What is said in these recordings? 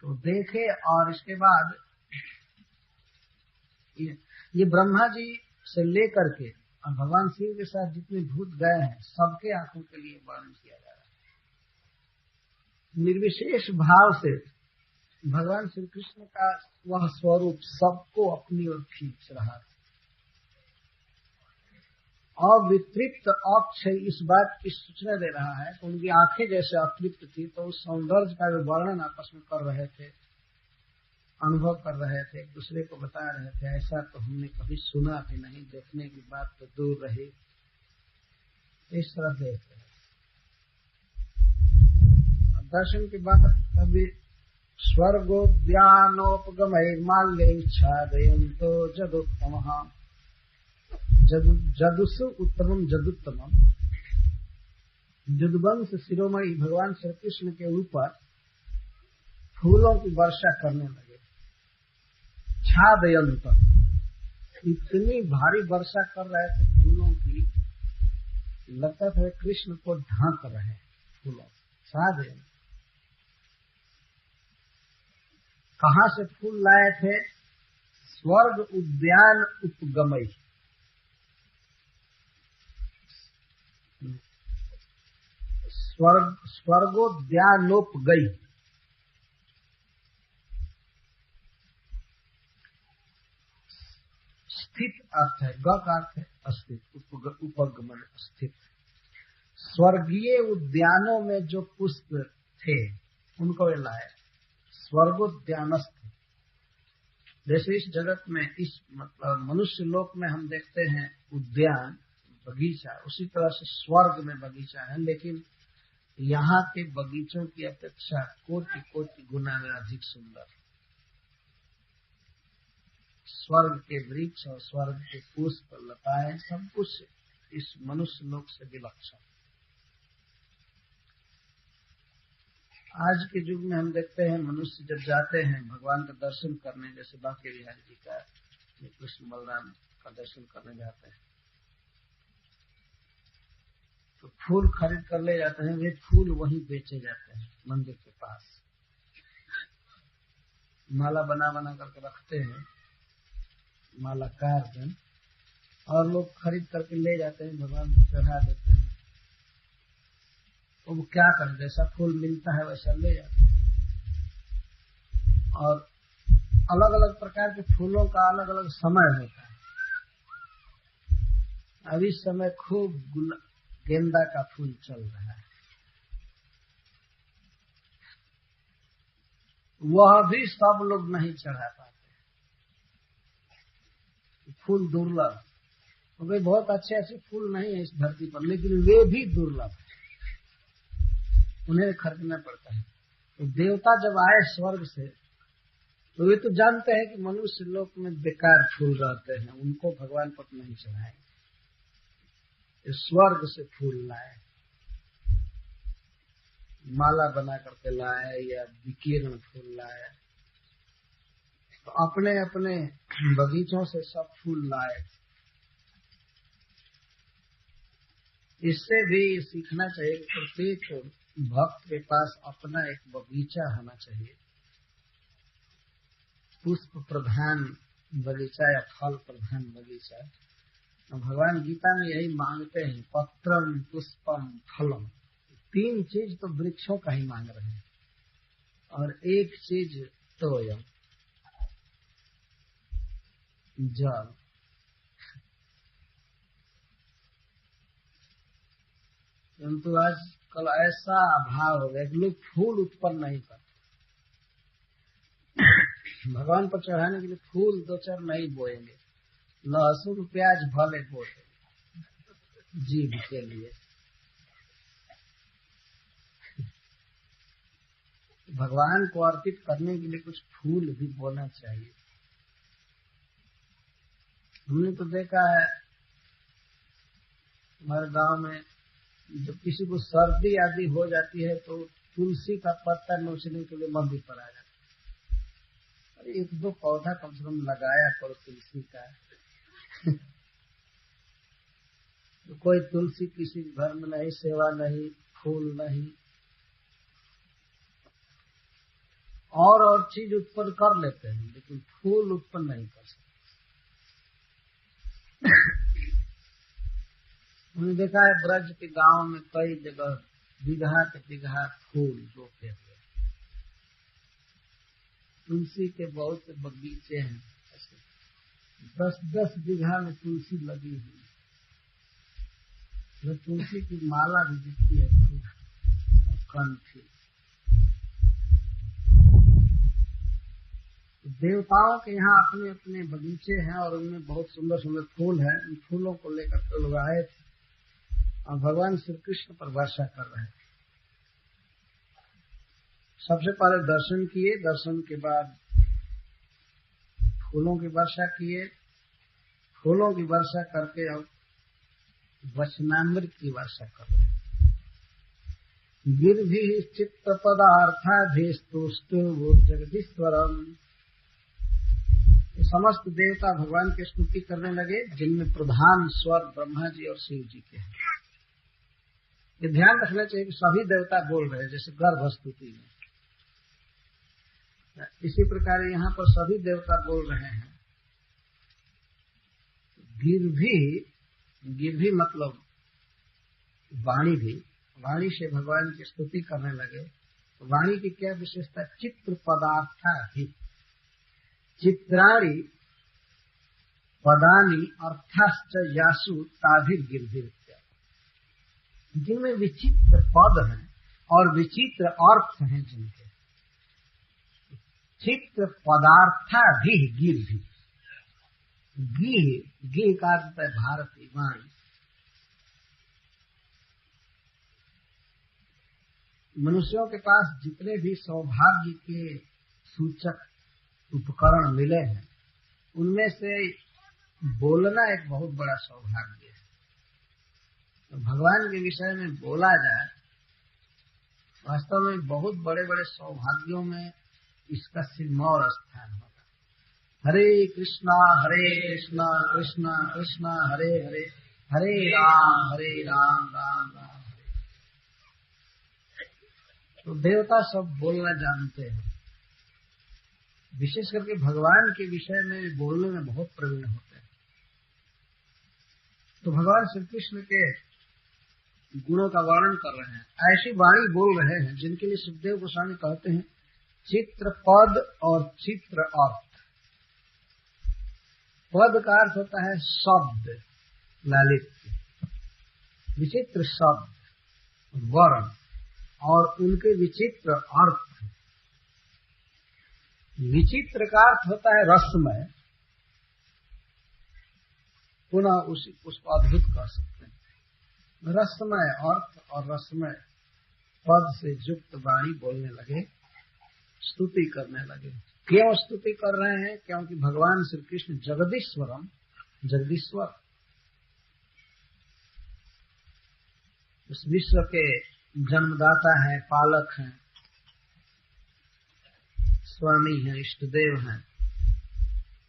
तो देखे और इसके बाद ये ब्रह्मा जी से लेकर के और भगवान शिव के साथ जितने भूत गए हैं सबके आंखों के लिए वर्णन किया जा रहा है। निर्विशेष भाव से भगवान श्री कृष्ण का वह स्वरूप सबको अपनी ओर खींच रहा है। अवितृप्त अक्षय इस बात की सूचना दे रहा है कि उनकी आंखें जैसे अतृप्त थी तो उस सौंदर्य का जो वर्णन आपस में कर रहे थे, अनुभव कर रहे थे, एक दूसरे को बता रहे थे, ऐसा तो हमने कभी सुना भी नहीं, देखने की बात तो दूर रही। इस तरह देख रहे दर्शन के बाद अभी स्वर्गोद्यानोपगमय माल्यच्छादयन्तो जदुत्तमः जदुसु उत्तमम जदुत्तमम। जदुवंश शिरोमणि भगवान श्री कृष्ण के ऊपर फूलों की वर्षा करने लगे। छादयंत, इतनी भारी वर्षा कर रहे थे फूलों की, लगता था कृष्ण को ढांक रहे फूलों। छादयंत कहां से फूल लाए थे? स्वर्ग उद्यान उपगमय, स्वर्गोद्यानोपगई, स्थित अर्थ है, ग का अर्थ है अस्थित, उपगमन स्थित। स्वर्गीय उद्यानों में जो पुष्प थे उनको लाए, स्वर्गोद्यानस्थ। जैसे इस जगत में, इस मतलब मनुष्य लोक में हम देखते हैं उद्यान बगीचा, उसी तरह से स्वर्ग में बगीचा है, लेकिन यहाँ के बगीचों की अपेक्षा कोटि कोटि गुना में अधिक सुंदर। स्वर्ग के वृक्ष और स्वर्ग के पुष्प लताएं सब कुछ इस मनुष्य लोक से विलक्षण। आज के युग में हम देखते हैं मनुष्य जब जाते हैं भगवान का दर्शन करने, जैसे बांके बिहारी जी का, कृष्ण बलराम का दर्शन करने जाते हैं तो फूल खरीद कर ले जाते हैं। वे फूल वहीं बेचे जाते हैं मंदिर के पास, माला बना बना करके रखते हैं, मालाकार जन, और लोग खरीद करके ले जाते हैं, भगवान को चढ़ा देते हैं। तो वो क्या करें, जैसा फूल मिलता है वैसा ले जाते हैं। और अलग अलग प्रकार के फूलों का अलग अलग समय होता है। अब इस समय खूब गेंदा का फूल चल रहा है, वह भी सब लोग नहीं चढ़ा पाते। फूल दुर्लभ, वे बहुत अच्छे अच्छे फूल नहीं है इस धरती पर, लेकिन वे भी दुर्लभ, उन्हें खरीदना पड़ता है। तो देवता जब आए स्वर्ग से तो वे तो जानते हैं कि मनुष्य लोक में बेकार फूल रहते हैं, उनको भगवान पर नहीं चढ़ाएंगे। स्वर्ग से फूल लाए, माला बना करके लाए या विकीर्ण फूल लाए, तो अपने अपने बगीचों से सब फूल लाए। इससे भी सीखना चाहिए कि प्रत्येक भक्त के पास अपना एक बगीचा होना चाहिए, पुष्प प्रधान बगीचा या फल प्रधान बगीचा। भगवान गीता में यही मांगते हैं, पत्रम पुष्पम फलम। 3 चीज तो वृक्षों का ही मांग रहे हैं, और एक चीज तोयम, जल। परंतु आजकल ऐसा अभाव हो गया कि लोग फूल उत्पन्न नहीं करते। भगवान पर चढ़ाने के लिए फूल 2-4 नहीं बोएंगे, लहसुन प्याज भले बोते जीभ के लिए। भगवान को अर्पित करने के लिए कुछ फूल भी बोना चाहिए। हमने तो देखा है हमारे गांव में, जब किसी को सर्दी आदि हो जाती है तो तुलसी का पत्ता नोचने के लिए मंदिर पर आ जाता है। 1-2 पौधा कम से कम लगाया करो तुलसी का। तो कोई तुलसी किसी घर में नहीं, सेवा नहीं, फूल नहीं। और चीज उत्पन्न कर लेते हैं, लेकिन फूल उत्पन्न नहीं कर सकते। हमने देखा है ब्रज के गांव में कई जगह बीघा के बीघा फूल रोपे हुए, तुलसी के बहुत से बगीचे हैं, 10-10 बीघा में तुलसी लगी हुई, जो तुलसी की माला भी दिखती है, फूल और कंठी। देवताओं के यहाँ अपने अपने बगीचे हैं और उनमें बहुत सुंदर सुंदर फूल हैं। उन फूलों को लेकर के लोग आए थे और भगवान श्री कृष्ण पर वर्षा कर रहे थे। सबसे पहले दर्शन किए, दर्शन के बाद फूलों की वर्षा किए, फूलों की वर्षा करके अब वचनामृत की वर्षा कर रहे हैं। गिरभिः चित्त पदार्थाभिस्तुष्टु जगदीश्वरम। समस्त देवता भगवान की स्तुति करने लगे, जिनमें प्रधान स्वर ब्रह्मा जी और शिव जी के हैं। ये ध्यान रखना चाहिए कि सभी देवता बोल रहे हैं, जैसे गर्भ स्तुति में, इसी प्रकार यहाँ पर सभी देवता बोल रहे हैं। गिरभी मतलब वाणी भी, वाणी से भगवान की स्तुति करने लगे। वाणी की क्या विशेषता? चित्र पदार्था भी, चित्राणि पदानि अर्थाश्च यासु ताभिर गिरभिर, जिनमें विचित्र पद हैं और विचित्र अर्थ हैं जिनके। चित्र पदार्था भी गिरभिर, गी का अर्थ है भारती वाणी। मनुष्यों के पास जितने भी सौभाग्य के सूचक उपकरण मिले हैं, उनमें से बोलना एक बहुत बड़ा सौभाग्य है। तो भगवान के विषय में बोला जाए, वास्तव में बहुत बड़े बड़े सौभाग्यों में इसका सिरमौर स्थान होगा। हरे कृष्णा कृष्णा कृष्णा हरे हरे, हरे राम राम राम हरे। तो देवता सब बोलना जानते हैं, विशेष करके भगवान के विषय में बोलने में बहुत प्रवीण होते हैं। तो भगवान श्री कृष्ण के गुणों का वर्णन कर रहे हैं, ऐसी वाणी बोल रहे हैं जिनके लिए सुखदेव गोस्वामी कहते हैं चित्र पद और चित्र अर्थ। पद का अर्थ होता है शब्द, लालित्य, विचित्र शब्द वर्ण और उनके विचित्र अर्थ। विचित्र का अर्थ होता है रसमय, पुनः उसको अद्भुत कह सकते हैं। रसमय अर्थ और रसमय पद से युक्त वाणी बोलने लगे, स्तुति करने लगे। क्यों स्तुति कर रहे हैं? क्योंकि भगवान श्री कृष्ण जगदीश्वरम, जगदीश्वर, उस विश्व के जन्मदाता हैं, पालक हैं, स्वामी हैं, इष्टदेव हैं,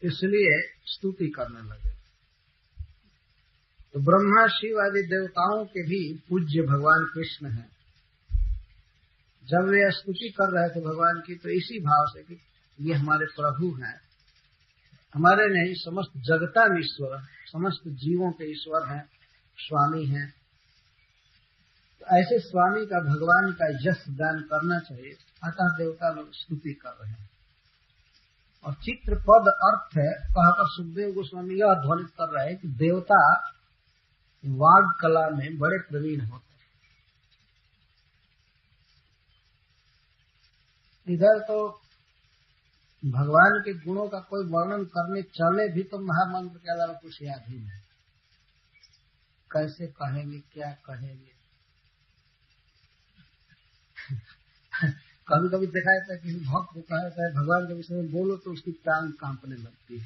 इसलिए स्तुति करने लगे। तो ब्रह्मा शिव आदि देवताओं के भी पूज्य भगवान कृष्ण हैं। जब वे स्तुति कर रहे थे भगवान की, तो इसी भाव से कि ये हमारे प्रभु हैं, हमारे नहीं समस्त जगतामीश्वर, समस्त जीवों के ईश्वर हैं, स्वामी हैं। तो ऐसे स्वामी का, भगवान का यश दान करना चाहिए, अतः देवता लोग स्तुति कर रहे हैं। और चित्र पद अर्थ है कहकर सुखदेव गोस्वामी यह ध्वनित कर रहे हैं कि देवता वाग कला में बड़े प्रवीण होते हैं। इधर तो भगवान के गुणों का कोई वर्णन करने चले भी तो महामंत्र के अलावा कुछ याद ही नहीं, कैसे कहेंगे, क्या कहेंगे। कभी कभी देखा जाता है किसी भक्त को कहा जाता है भगवान के विषय में बोलो तो उसकी टांग कांपने लगती है,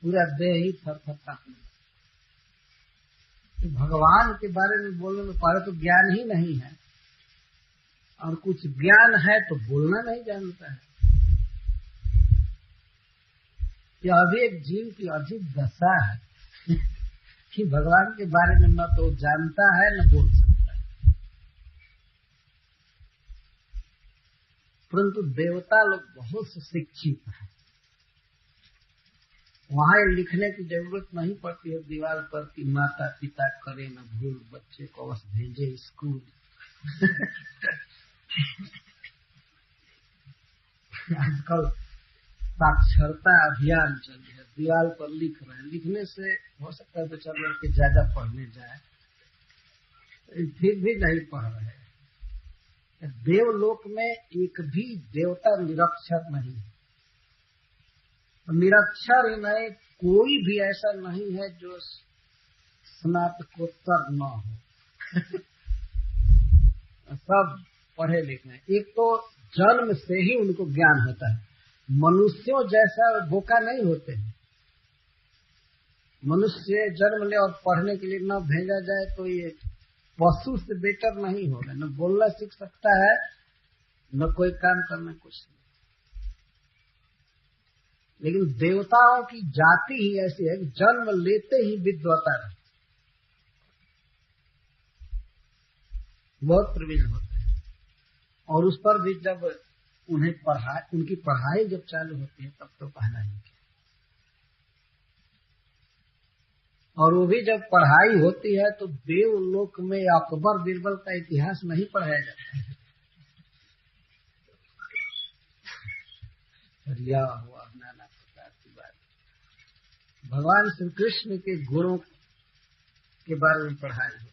पूरा देह ही थर-थर कांपने लगता है। तो भगवान के बारे में बोलने में पहले तो ज्ञान ही नहीं है, और कुछ ज्ञान है तो बोलना नहीं जानता है। यह अभी एक जीव की अजीब दशा है कि भगवान के बारे में न तो जानता है न बोल सकता है। परंतु देवता लोग बहुत सुशिक्षित हैं, वहां लिखने की जरूरत नहीं पड़ती है दीवार पर कि माता पिता करे न भूल, बच्चे को बस भेजे स्कूल। आजकल साक्षरता अभियान चल रहा है, दीवार पर लिख रहे हैं। लिखने से हो सकता है बेचारे लड़के ज्यादा पढ़ने जाए, फिर भी नहीं पढ़ रहे हैं। देवलोक में एक भी देवता निरक्षर नहीं है, निरक्षर ही नहीं, कोई भी ऐसा नहीं है जो स्नातकोत्तर न हो। सब पढ़े लिखे हैं। एक तो जन्म से ही उनको ज्ञान होता है, मनुष्यों जैसा बोका नहीं होते हैं। मनुष्य जन्म ले और पढ़ने के लिए न भेजा जाए तो ये पशु से बेटर नहीं होगा, न बोलना सीख सकता है न कोई काम करना कुछ नहीं। लेकिन देवताओं की जाति ही ऐसी है कि जन्म लेते ही विद्वता है, बहुत प्रवीण होते हैं। और उस पर भी जब उन्हें उनकी पढ़ाई जब चालू होती है तब तो कहना ही क्या। और वो भी जब पढ़ाई होती है तो देवलोक में अकबर बीरबल का इतिहास नहीं पढ़ाया जाता है। रिया हुआ नाना प्रकार की बात, भगवान श्री कृष्ण के गुणों के बारे में पढ़ाई होती है।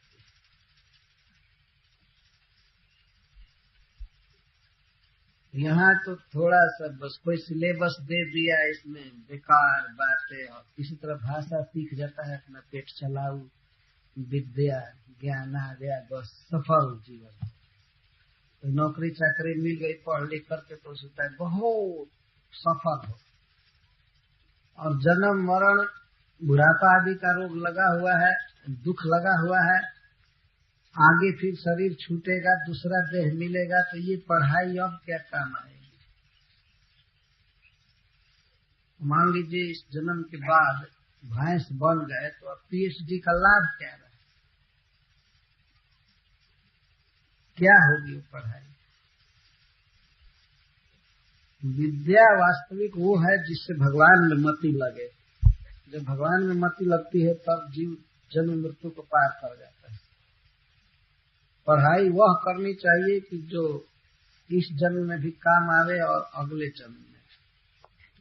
यहाँ तो थोड़ा सा बस कोई सिलेबस दे दिया, इसमें बेकार बातें, और किसी तरह भाषा सीख जाता है, अपना पेट चलाऊ, विद्या ज्ञान आ गया, बस सफल जीवन। तो नौकरी चाकरी मिल गई पढ़ लिख करके तो सोचता है बहुत सफल हो, और जन्म मरण बुढ़ापा आदि का रोग लगा हुआ है, दुख लगा हुआ है, आगे फिर शरीर छूटेगा, दूसरा देह मिलेगा, तो ये पढ़ाई अब क्या काम आएगी। मान लीजिए इस जन्म के बाद भैंस बन गए तो अब पीएचडी का लाभ क्या रहा, क्या होगी वो पढ़ाई। विद्या वास्तविक वो है जिससे भगवान में मति लगे। जब भगवान में मति लगती है तब जीव जन्म मृत्यु को पार कर जाता है। पढ़ाई वह करनी चाहिए कि जो इस जन्म में भी काम आवे और अगले जन्म में।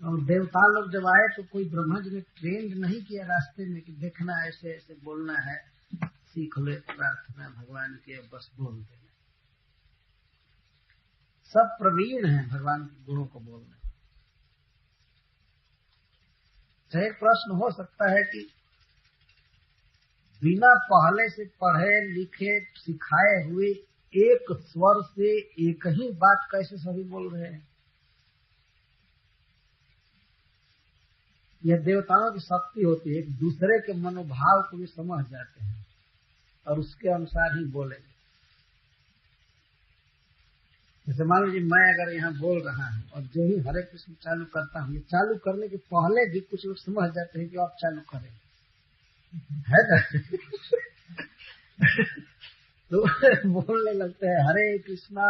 और देवता लोग जब आए तो कोई ब्रह्मा जी ने ट्रेंड नहीं किया रास्ते में कि देखना ऐसे ऐसे बोलना है, सीख ले प्रार्थना भगवान के, बस बोल देना। सब प्रवीण हैं भगवान के गुणों को बोलने। तो एक प्रश्न हो सकता है कि बिना पहले से पढ़े लिखे सिखाए हुए एक स्वर से एक ही बात कैसे सभी बोल रहे हैं। यह देवताओं की शक्ति होती है, एक दूसरे के मनोभाव को भी समझ जाते हैं और उसके अनुसार ही बोलेंगे। जैसे मान लीजिए मैं अगर यहाँ बोल रहा हूँ और जो ही हरे कृष्ण चालू करता हूँ, चालू करने के पहले भी कुछ लोग समझ जाते हैं कि आप चालू करें, है ना। तो बोलने लगते हैं हरे कृष्णा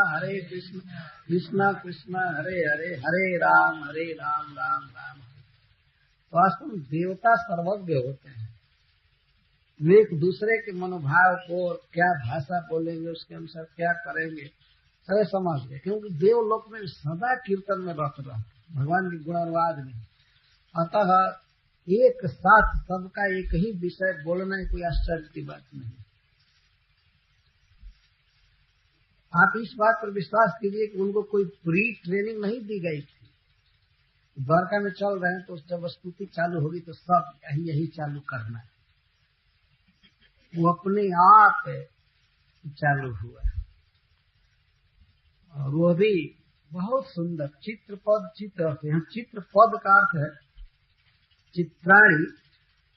कृष्णा कृष्णा हरे हरे, हरे राम राम राम। तो वास्तव में देवता सर्वज्ञ होते हैं, वे एक दूसरे के मनोभाव को क्या भाषा बोलेंगे उसके अनुसार क्या करेंगे सभी समझ गए। क्योंकि देवलोक में सदा कीर्तन में रत रहते भगवान के गुणानुवाद में, अतः एक साथ सबका एक ही विषय बोलना कोई आश्चर्य की बात नहीं। आप इस बात पर विश्वास कीजिए कि उनको कोई प्री ट्रेनिंग नहीं दी गई थी। द्वारका में चल रहे हैं तो जब स्तुति चालू होगी तो सब यही चालू करना है, वो अपने आप चालू हुआ। और वो भी बहुत सुंदर चित्रपद, चित्र यहाँ चित्रपद का अर्थ है चित्राणी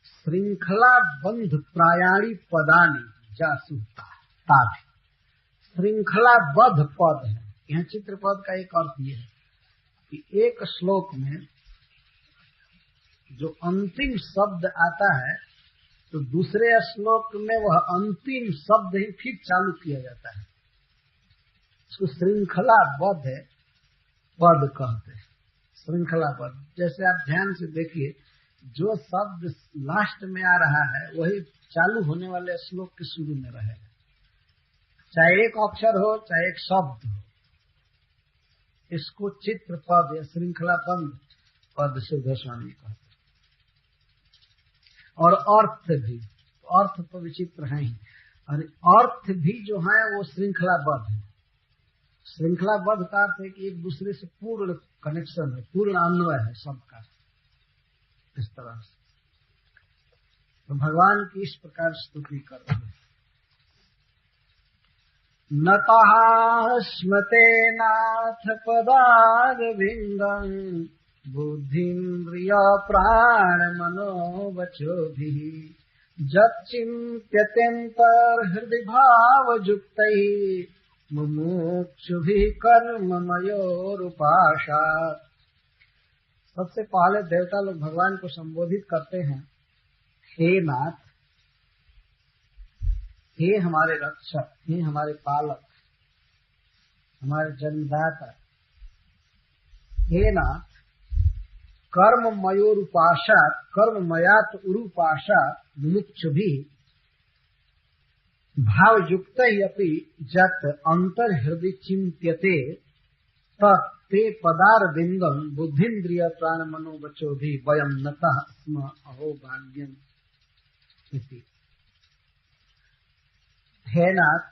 श्रृंखला बंध प्रायाणी पदानी जासुता, श्रृंखलाबद्ध पद है। यहाँ चित्रपद का एक अर्थ ये है कि एक श्लोक में जो अंतिम शब्द आता है तो दूसरे श्लोक में वह अंतिम शब्द ही फिर चालू किया जाता है। इसको श्रृंखलाबद्ध है। पद कहते हैं, श्रृंखला पद। जैसे आप ध्यान से देखिए, जो शब्द लास्ट में आ रहा है वही चालू होने वाले श्लोक के शुरू में रहेगा, चाहे एक अक्षर हो चाहे एक शब्द हो। इसको चित्र पद या श्रृंखला बंद पद से गोस्वामी कहते हैं। और अर्थ भी, अर्थ तो विचित्र है ही, और अर्थ भी जो है वो श्रृंखलाबद्ध है। श्रृंखलाबद्ध का अर्थ है कि एक दूसरे से पूर्ण कनेक्शन है, पूर्ण अन्वय है सबका, इस तरह से। तो भगवान की इस प्रकार स्तुति कर रहे हैं। नतः स्मते नाथ पदारविन्दं बुद्धिन्द्रिय प्राण मनोवचोभिः यच्चिन्त्यत्यन्तर्हृदि भावयुक्तैः मुमुक्षुभिः कर्ममयोरुपाशात्। सबसे पहले देवता लोग भगवान को संबोधित करते हैं, हे नाथ, हे हमारे रक्षक, हे हमारे पालक, हमारे जन्मदाता, हे नाथ, कर्म मयोरुपाशात्, कर्म मयात उरुपाशात् मुमुक्षुभिः भावयुक्तैः अपि यत् अंतर्हृदि चिन्त्यते तत्ते पदारविन्दं बुद्धिन्द्रिय प्राण मनोवचोभिः वयं नतः स्म अहो भाग्यम् इति। हे नाथ,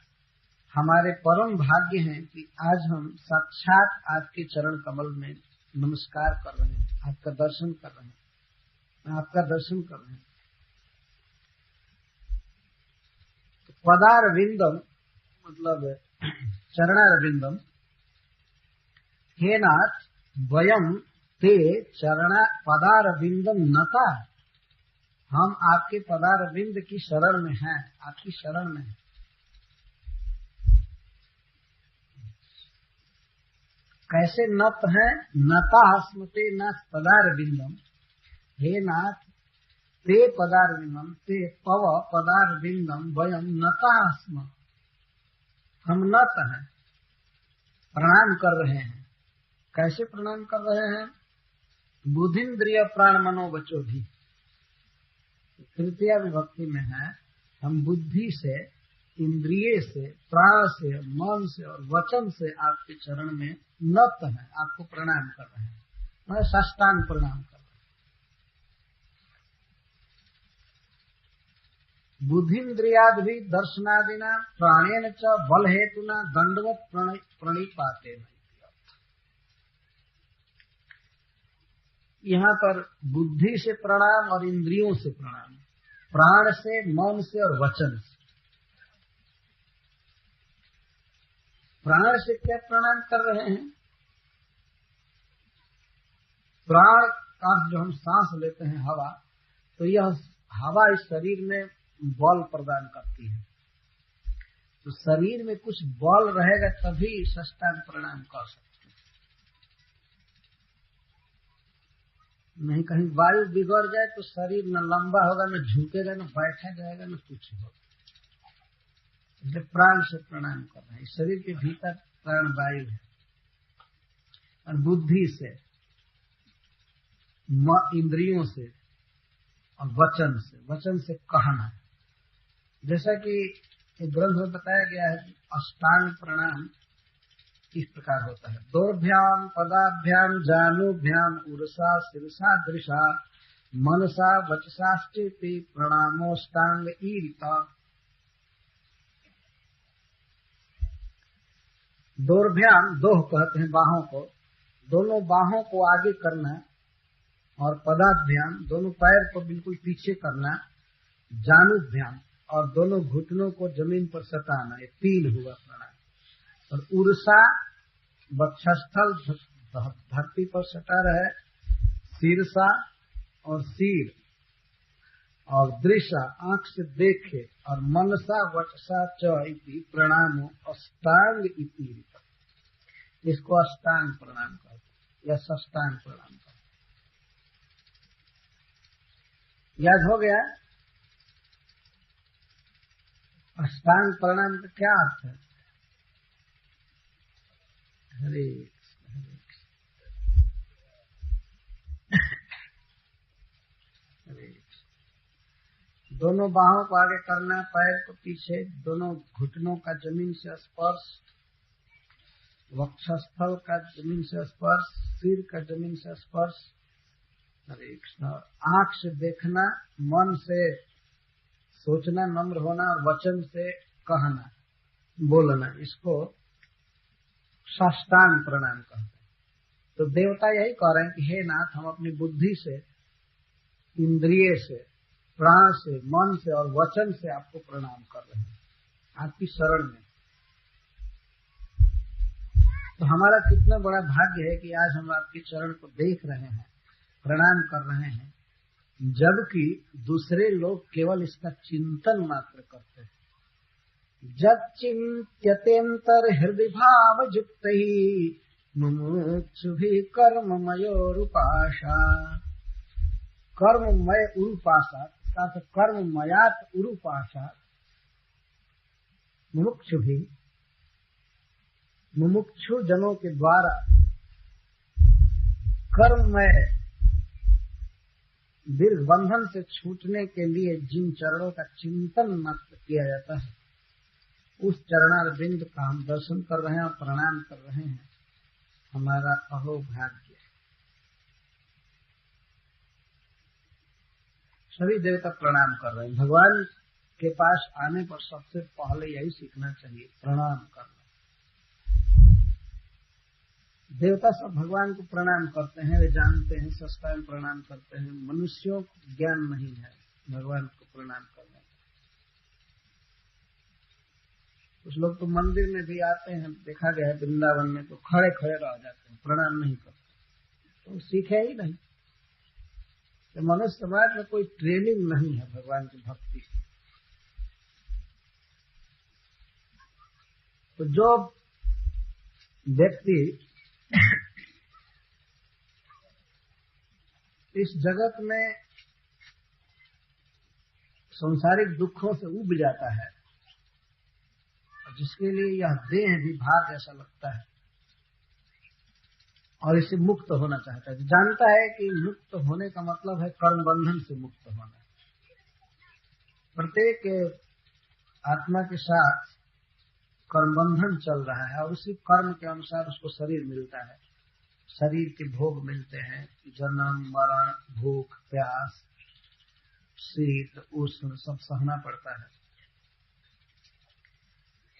हमारे परम भाग्य हैं कि आज हम साक्षात आपके चरण कमल में नमस्कार कर रहे हैं, आपका दर्शन कर रहे हैं, आपका दर्शन कर रहे हैं। तो पदारविंदम मतलब चरणारविंदम। हे नाथ, वयम ते चरणा पदारविंदम नता, हम आपके पदारविंद की शरण में हैं, आपकी शरण में हैं। कैसे नत है? नता स्मते नाथ पदारविंदम। हे नाथ, ते पदारविंदम, ते पव पदारविंदम वयम नता स्म, हम नत हैं, प्रणाम कर रहे हैं। कैसे प्रणाम कर रहे हैं? बुद्धिन्द्रिय प्राण मनोवचो भी, तृतीया विभक्ति में है, हम बुद्धि से, इंद्रिय से, प्राण से, मन से और वचन से आपके चरण में नत हैं, आपको प्रणाम कर रहे हैं, मैं साष्टांग प्रणाम कर रहे हैं। बुद्धिन्द्रियाद भी दर्शनादिना प्राणेन च बल हेतुना दंडवत प्रणिपाते। यहाँ पर बुद्धि से प्रणाम और इंद्रियों से प्रणाम, प्राण से, मन से और वचन से। प्राण से क्या प्रणाम कर रहे हैं? प्राण का जो हम सांस लेते हैं हवा, तो यह हवा इस शरीर में बल प्रदान करती है। तो शरीर में कुछ बल रहेगा तभी साष्टांग प्रणाम कर सकते हैं, नहीं कहीं वायु बिगड़ जाए तो शरीर न लंबा होगा, न झुकेगा, न बैठा जाएगा, न कुछ होगा। इसलिए प्राण से प्रणाम कर रहे हैं। शरीर के भीतर प्राण वायु है। और बुद्धि से, इंद्रियों से और वचन से, वचन से कहना। जैसा कि ग्रंथ में बताया गया है कि अष्टांग प्रणाम इस प्रकार होता है। दोर्भ्याम पदाभ्याम जानुभ्याम उरसा शिरसा दृशा मनसा वचसाश्चेति प्रणामोष्टांग ईरिता। दोर्भ्याम, दोह कहते हैं बाहों को, दोनों बाहों को आगे करना, और पदाभ्याम, दोनों पैर को बिल्कुल पीछे करना, जानुभ्याम, और दोनों घुटनों को जमीन पर सटाना। ये तीन हुआ प्रणाम। और उर्सा, वक्षस्थल धरती पर सटा रहे, शीर्षा और सिर, और दृशा आंख से देखे, और मनसा वचसा च इति प्रणामो अष्टांग इति। इसको अष्टांग प्रणाम कहते हैं या साष्टांग प्रणाम कहते हैं। याद हो गया? अष्टांग प्रणाम का क्या अर्थ है? हरे कृष्ण, हरे कृष्ण। दोनों बाहों को आगे करना, पैर को पीछे, दोनों घुटनों का जमीन से स्पर्श, वक्षस्थल का जमीन से स्पर्श, सिर का जमीन से स्पर्श। हरे कृष्ण। आंख से देखना, मन से सोचना, नम्र होना और वचन से कहना, बोलना, इसको साष्टांग प्रणाम कहते हैं। तो देवता यही कह रहे हैं कि हे नाथ, हम अपनी बुद्धि से, इंद्रिय से, प्राण से, मन से और वचन से आपको प्रणाम कर रहे हैं आपकी शरण में। तो हमारा कितना बड़ा भाग्य है कि आज हम आपके चरण को देख रहे हैं, प्रणाम कर रहे हैं, जबकि दूसरे लोग केवल इसका चिंतन मात्र करते हैं। जब चिंत्यतेंतर हृदय भाव युक्त ही मुमुक्षुभि कर्ममयोरुपाशा। कर्ममय उरुपाशा का तो कर्ममयात उरुपाशा। मुमुक्षु जनों के द्वारा कर्ममय दीर्घ बंधन से छूटने के लिए जिन चरणों का चिंतन मात्र किया जाता है, उस चरणारविंद का हम दर्शन कर रहे हैं और प्रणाम कर रहे हैं। हमारा अहोभाग्य। सभी देवता प्रणाम कर रहे हैं। भगवान के पास आने पर सबसे पहले यही सीखना चाहिए, प्रणाम करना। देवता सब भगवान को प्रणाम करते हैं, वे जानते हैं, सस्ता में प्रणाम करते हैं। मनुष्यों को ज्ञान नहीं है भगवान को प्रणाम करने। कुछ लोग तो मंदिर में भी आते हैं, देखा गया है वृंदावन में, तो खड़े खड़े रह जाते हैं, प्रणाम नहीं करते। तो सीखे ही नहीं। तो मनुष्य समाज में कोई ट्रेनिंग नहीं है भगवान की भक्ति। तो जो व्यक्ति इस जगत में सांसारिक दुखों से उब जाता है, जिसके लिए यह देह भी भार जैसा लगता है और इसे मुक्त होना चाहता है, जानता है कि मुक्त होने का मतलब है कर्म बंधन से मुक्त होना। प्रत्येक आत्मा के साथ कर्म बंधन चल रहा है और उसी कर्म के अनुसार उसको शरीर मिलता है। शरीर के भोग मिलते हैं, जन्म, मरण, भूख, प्यास, शीत, उष्ण सब सहना पड़ता है।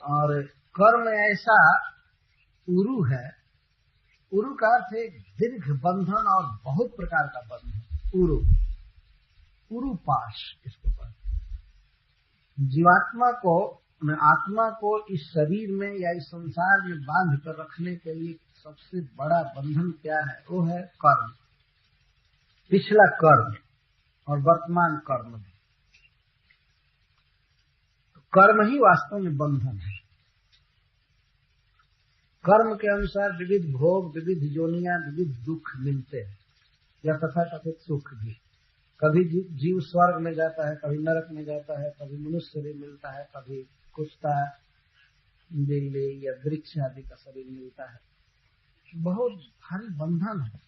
और कर्म ऐसा उरु है, उरु का अर्थ है दीर्घ बंधन और बहुत प्रकार का बंधन। उरुपाश इसको कहते। जीवात्मा को, आत्मा को इस शरीर में या इस संसार में बांध कर रखने के लिए सबसे बड़ा बंधन क्या है? वो है कर्म। पिछला कर्म और वर्तमान कर्म। तो कर्म ही वास्तव में बंधन है। कर्म के अनुसार विविध भोग, विविध योनियां, विविध दुख मिलते हैं, या तथा कथित सुख भी। कभी जीव स्वर्ग में जाता है, कभी नरक में जाता है, कभी मनुष्य शरीर मिलता है, कभी कुत्ता, बिल्ली या वृक्ष आदि का शरीर मिलता है। बहुत भारी बंधन है।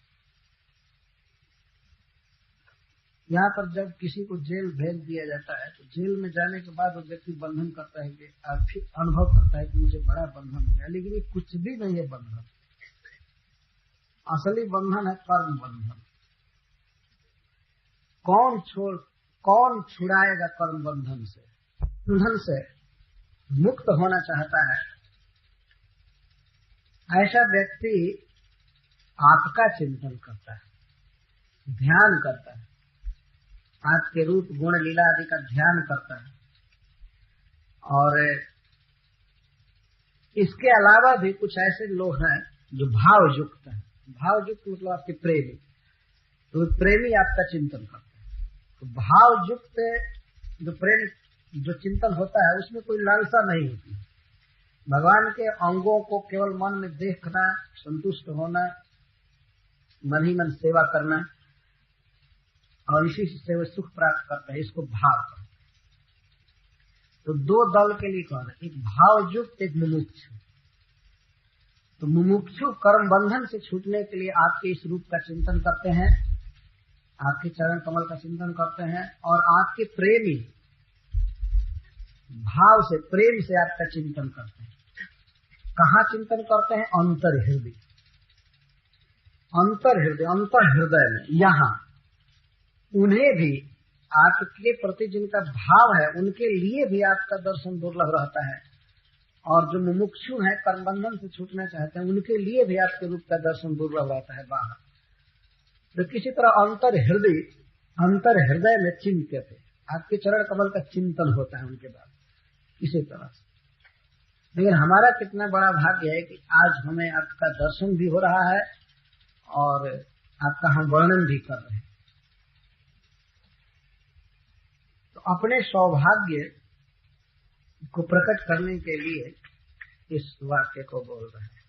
यहाँ पर जब किसी को जेल भेज दिया जाता है, तो जेल में जाने के बाद वो व्यक्ति बंधन करता है कि फिर अनुभव करता है कि मुझे बड़ा बंधन हो गया, लेकिन ये कुछ भी नहीं है बंधन। असली बंधन है कर्म बंधन। कौन छुड़ाएगा कर्म बंधन से? बंधन से मुक्त होना चाहता है, ऐसा व्यक्ति आपका चिंतन करता है, ध्यान करता है, आपके रूप, गुण, लीला आदि का ध्यान करता है। और इसके अलावा भी कुछ ऐसे लोग हैं जो भाव युक्त हैं। भाव युक्त मतलब आपके प्रेमी, तो प्रेमी आपका चिंतन करते हैं। तो भाव युक्त जो प्रेम, जो चिंतन होता है, उसमें कोई लालसा नहीं होती। भगवान के अंगों को केवल मन में देखना, संतुष्ट होना, मन ही मन सेवा करना, और इसी से वे सुख प्राप्त करते हैं। इसको भाव कहते हैं। तो दो दल के लिए कह रहे हैं, एक भाव युक्त, एक मुमुक्षु। तो मुमुक्षु कर्म बंधन से छूटने के लिए आपके इस रूप का चिंतन करते हैं, आपके चरण कमल का चिंतन करते हैं, और आपके प्रेमी भाव से, प्रेम से आपका चिंतन करते हैं। कहाँ चिंतन करते हैं? अंतर हृदय, अंतर हृदय, अंतर हृदय में। यहाँ उन्हें भी आपके प्रति जिनका भाव है उनके लिए भी आपका दर्शन दुर्लभ रहता है, और जो मुमुक्षु है, कर्म बंधन से छूटना चाहते हैं, उनके लिए भी आपके रूप का दर्शन दुर्लभ रहता है बाहर। तो किसी तरह अंतर हृदय में चिंतित है, आपके चरण कमल का चिंतन होता है उनके बाद किसी तरह से। लेकिन हमारा कितना बड़ा भाग्य है कि आज हमें आपका दर्शन भी हो रहा है और आपका हम वर्णन भी कर रहे हैं। तो अपने सौभाग्य को प्रकट करने के लिए इस वाक्य को बोल रहे हैं।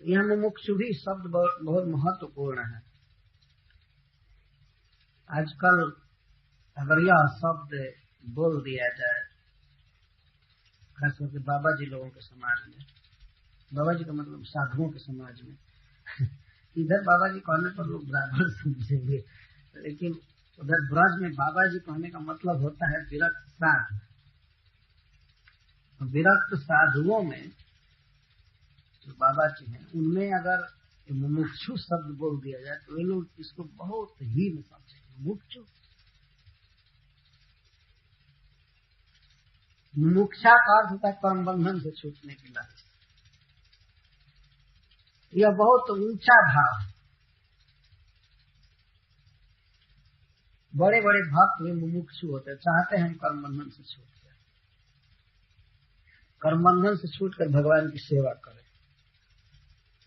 यह मुमुक्षु भी शब्द बहुत महत्वपूर्ण है। आजकल अगर यह शब्द बोल दिया जाए, खासकर के बाबा जी लोगों के समाज में, बाबा जी का मतलब साधुओं के समाज में इधर बाबा जी कहने पर लोग बराबर समझेंगे, लेकिन उधर ब्रज में बाबा जी कहने का मतलब होता है विरक्त साधु। विरक्त साधुओं में जो बाबा जी हैं, उनमें अगर मुमुक्षु शब्द बोल दिया जाए तो वे लोग इसको बहुत ही न समझेंगे। मुमुक्षु, मुमुक्षा का अर्थ होता है कर्म बंधन से छूटने की लालच। यह बहुत ऊंचा भाव है। बड़े बड़े भक्त वे मुमुक्षु होते हैं, चाहते हैं हम कर्म बंधन से छूट जाए, कर्म बंधन से छूटकर भगवान की सेवा करें,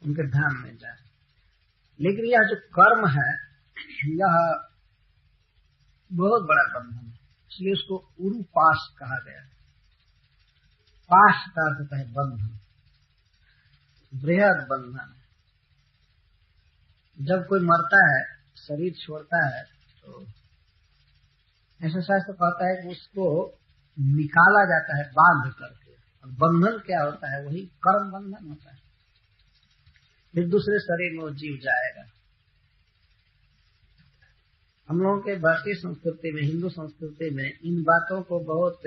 उनके धाम में जाए। लेकिन यह जो कर्म है यह बहुत बड़ा बंधन है, इसलिए उसको उरुपाश कहा गया है। पाश का अर्थ होता है बंधन, बृहद बंधन। जब कोई मरता है, शरीर छोड़ता है, तो ऐसा शास्त्र कहता है कि उसको निकाला जाता है बांध करके। और बंधन क्या होता है? वही कर्म बंधन होता है। फिर दूसरे शरीर में वो जीव जाएगा। हम लोगों के भारतीय संस्कृति में, हिंदू संस्कृति में इन बातों को बहुत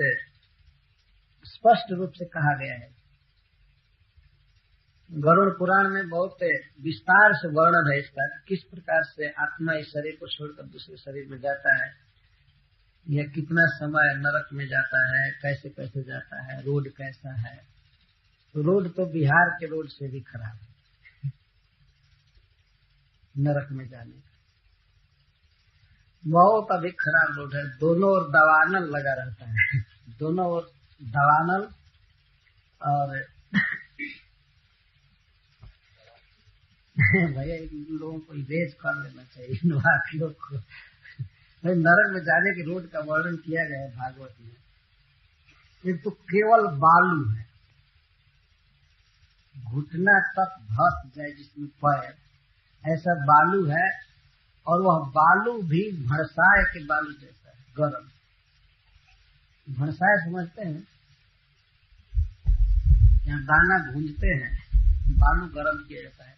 स्पष्ट रूप से कहा गया है। गरुड़ पुराण में बहुत विस्तार से वर्णन है इसका, किस प्रकार से आत्मा इस शरीर को छोड़कर दूसरे शरीर में जाता है, यह कितना समय नरक में जाता है, कैसे कैसे जाता है, रोड कैसा है। तो रोड तो बिहार के रोड से भी खराब है नरक में जाने का, बहुत अधिक खराब रोड है। दोनों ओर दवानल लगा रहता है, दोनों ओर दवानल। और भैया इन लोगों को इरेज कर लेना चाहिए, इन वाक्यों को। नरक में जाने के रोड का वर्णन किया गया है भागवत में। एक तो केवल बालू है, घुटना तक धस जाए जिसमें पैर, ऐसा बालू है। और वह बालू भी भड़साए के बालू जैसा है, गरम। भड़साए समझते हैं? यहाँ दाना भूंजते हैं, बालू गरम किया जाता है।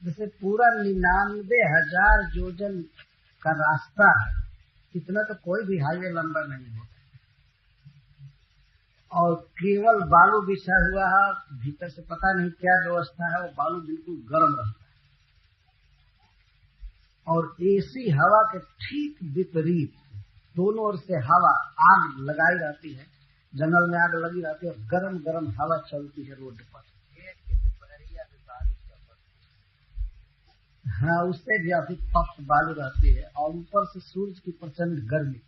जैसे पूरा 99,000 योजन का रास्ता है, इतना तो कोई भी हाईवे लंबा नहीं होता। और केवल बालू बिछा हुआ है, भीतर से पता नहीं क्या व्यवस्था है, वो बालू बिल्कुल गर्म रहता है। और ऐसी हवा के ठीक विपरीत दोनों ओर से हवा आग लगाई रहती है, जंगल में आग लगी रहती है और गरम गरम हवा चलती है रोड पर। हाँ, उससे भी अधिक तप्त बालू रहती है। और ऊपर से सूरज की प्रचंड गर्मी,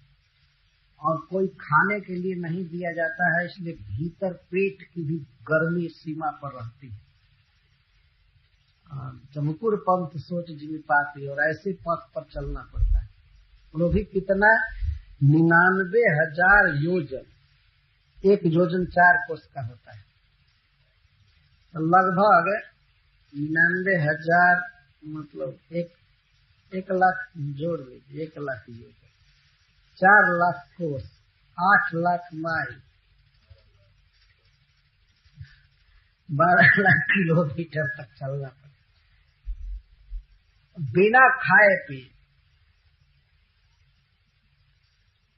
और कोई खाने के लिए नहीं दिया जाता है, इसलिए भीतर पेट की भी गर्मी सीमा पर रहती है। चमकुर पंथ सोच जिमी पाती, और ऐसे पथ पर चलना पड़ता है। वो भी कितना 99,000 योजन, एक योजन 4 कोस का होता है, तो लगभग 99,000 मतलब 1 लाख जोड़ लीजिए, 1 लाख योजन, 4 लाख कोस, 8 लाख माइल, 12 लाख किलोमीटर तक चलना पड़ता, बिना खाए पिए।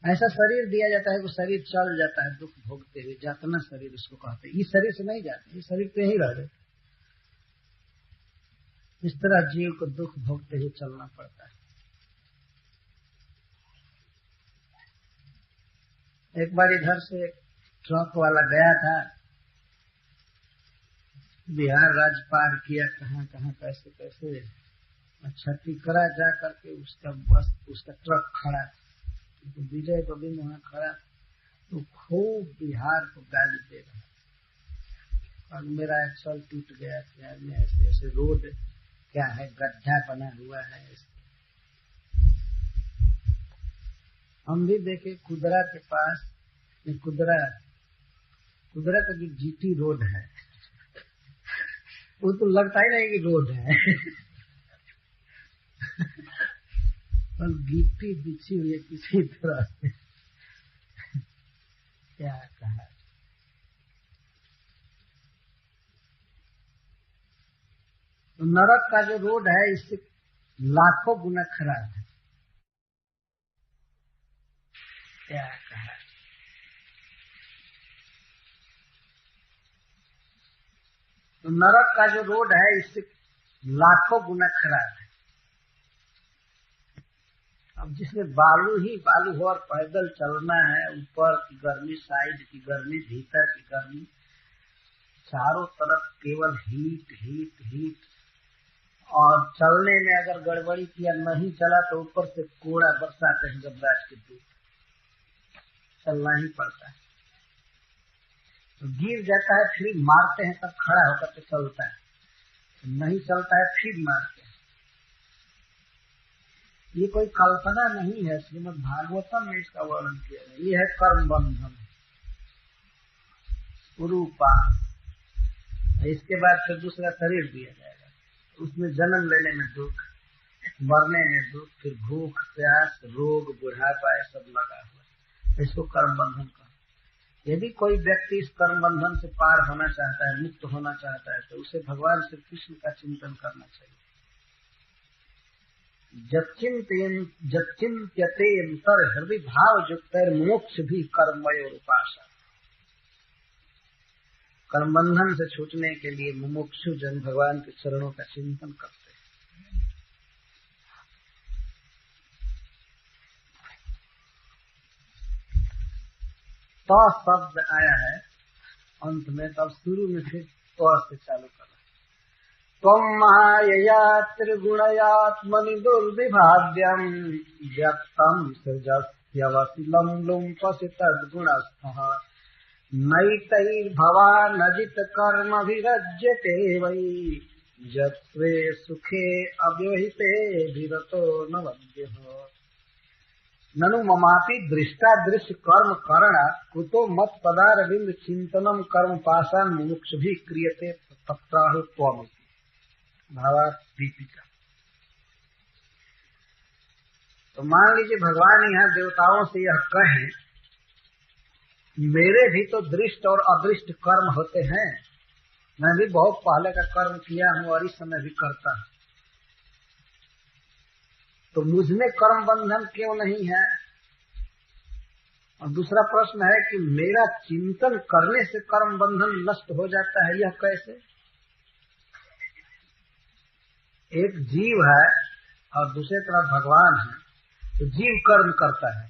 ऐसा शरीर दिया जाता है कि शरीर चल जाता है दुख भोगते हुए, जातना शरीर उसको कहते हैं। इस शरीर से नहीं जाते, इस शरीर पे ही रह गए। इस तरह जीव को दुख भोगते हुए चलना पड़ता है। एक बार इधर से ट्रक वाला गया था, बिहार राज्य पार किया, कहाँ कहाँ कैसे कैसे, छत्तीसगढ़ जा करके उसका ट्रक खड़ा, तो विजय गोविंद वहाँ खड़ा, तो खूब बिहार को गाली दे रहा। और मेरा एक्सल टूट गया, ऐसे ऐसे रोड क्या है, गड्ढा बना हुआ है। हम भी देखे कुदरा के पास, कुदरा का जो जीटी रोड है, वो तो लगता ही नहीं कि रोड है और गिट्टी बिछी हुई है किसी तरह से। क्या कहा, तो नरक का जो रोड है इससे लाखों गुना खराब है। क्या कहा, तो नरक का जो रोड है इससे लाखों गुना खराब है। अब जिसमें बालू ही बालू हो और पैदल चलना है, ऊपर की गर्मी, साइड की गर्मी, भीतर की गर्मी, चारों तरफ केवल हीट हीट हीट, और चलने में अगर गड़बड़ी किया, नहीं चला तो ऊपर से कोड़ा बरसाते हैं जबराज के दूध, चलना ही पड़ता है। तो गिर जाता है फिर मारते हैं, तब खड़ा होकर के चलता है, नहीं चलता है फिर मारते हैं। ये कोई कल्पना नहीं है, श्रीमद् भागवतम में इसका वर्णन किया है। ये है कर्म बंधन, रूपा। इसके बाद फिर दूसरा शरीर दिया जाएगा, उसमें जन्म लेने में दुख, मरने में दुख, फिर भूख प्यास रोग बुढ़ापा सब लगा हुआ, इसको कर्म बंधन का। यदि कोई व्यक्ति इस कर्म बंधन से पार होना चाहता है, मुक्त होना चाहता है, तो उसे भगवान श्री कृष्ण का चिंतन करना चाहिए। जच्चिंत्यते अंतर हृदय भाव युक्त मोक्ष भी कर्मयो उपासना। कर्म बंधन से छूटने के लिए मुमुक्षु जन भगवान के चरणों का चिंतन करते हैं। तो शब्द आया है अंत में, तब शुरू में फिर तो से चालू कर। त्वं मायया त्रिगुणयात्मनि दुर्विभाव्यम् व्यक्तं सृजस्यवसिलं लुम्पसि तद्गुणस्थः नैतैर्भवानजित कर्मभिरज्यते वै यत्स्वे सुखे अव्यहिते विरतो न वद्यः ननु ममापि दृष्टादृश्य कर्म करणा कुतो मत पदारविंद चिंतनम कर्म पाशान मुमुक्षुभिः क्रियते तत्राहु त्वमिति। भावार्थ दीपिका। तो मान लीजिए भगवान यहाँ देवताओं से यह कहें, मेरे भी तो दृष्ट और अदृष्ट कर्म होते हैं, मैं भी बहुत पहले का कर्म किया हूँ और इस समय भी करता हूँ, तो मुझमें कर्म बंधन क्यों नहीं है? और दूसरा प्रश्न है कि मेरा चिंतन करने से कर्म बंधन नष्ट हो जाता है, यह कैसे? एक जीव है और दूसरे तरफ भगवान है, तो जीव कर्म करता है,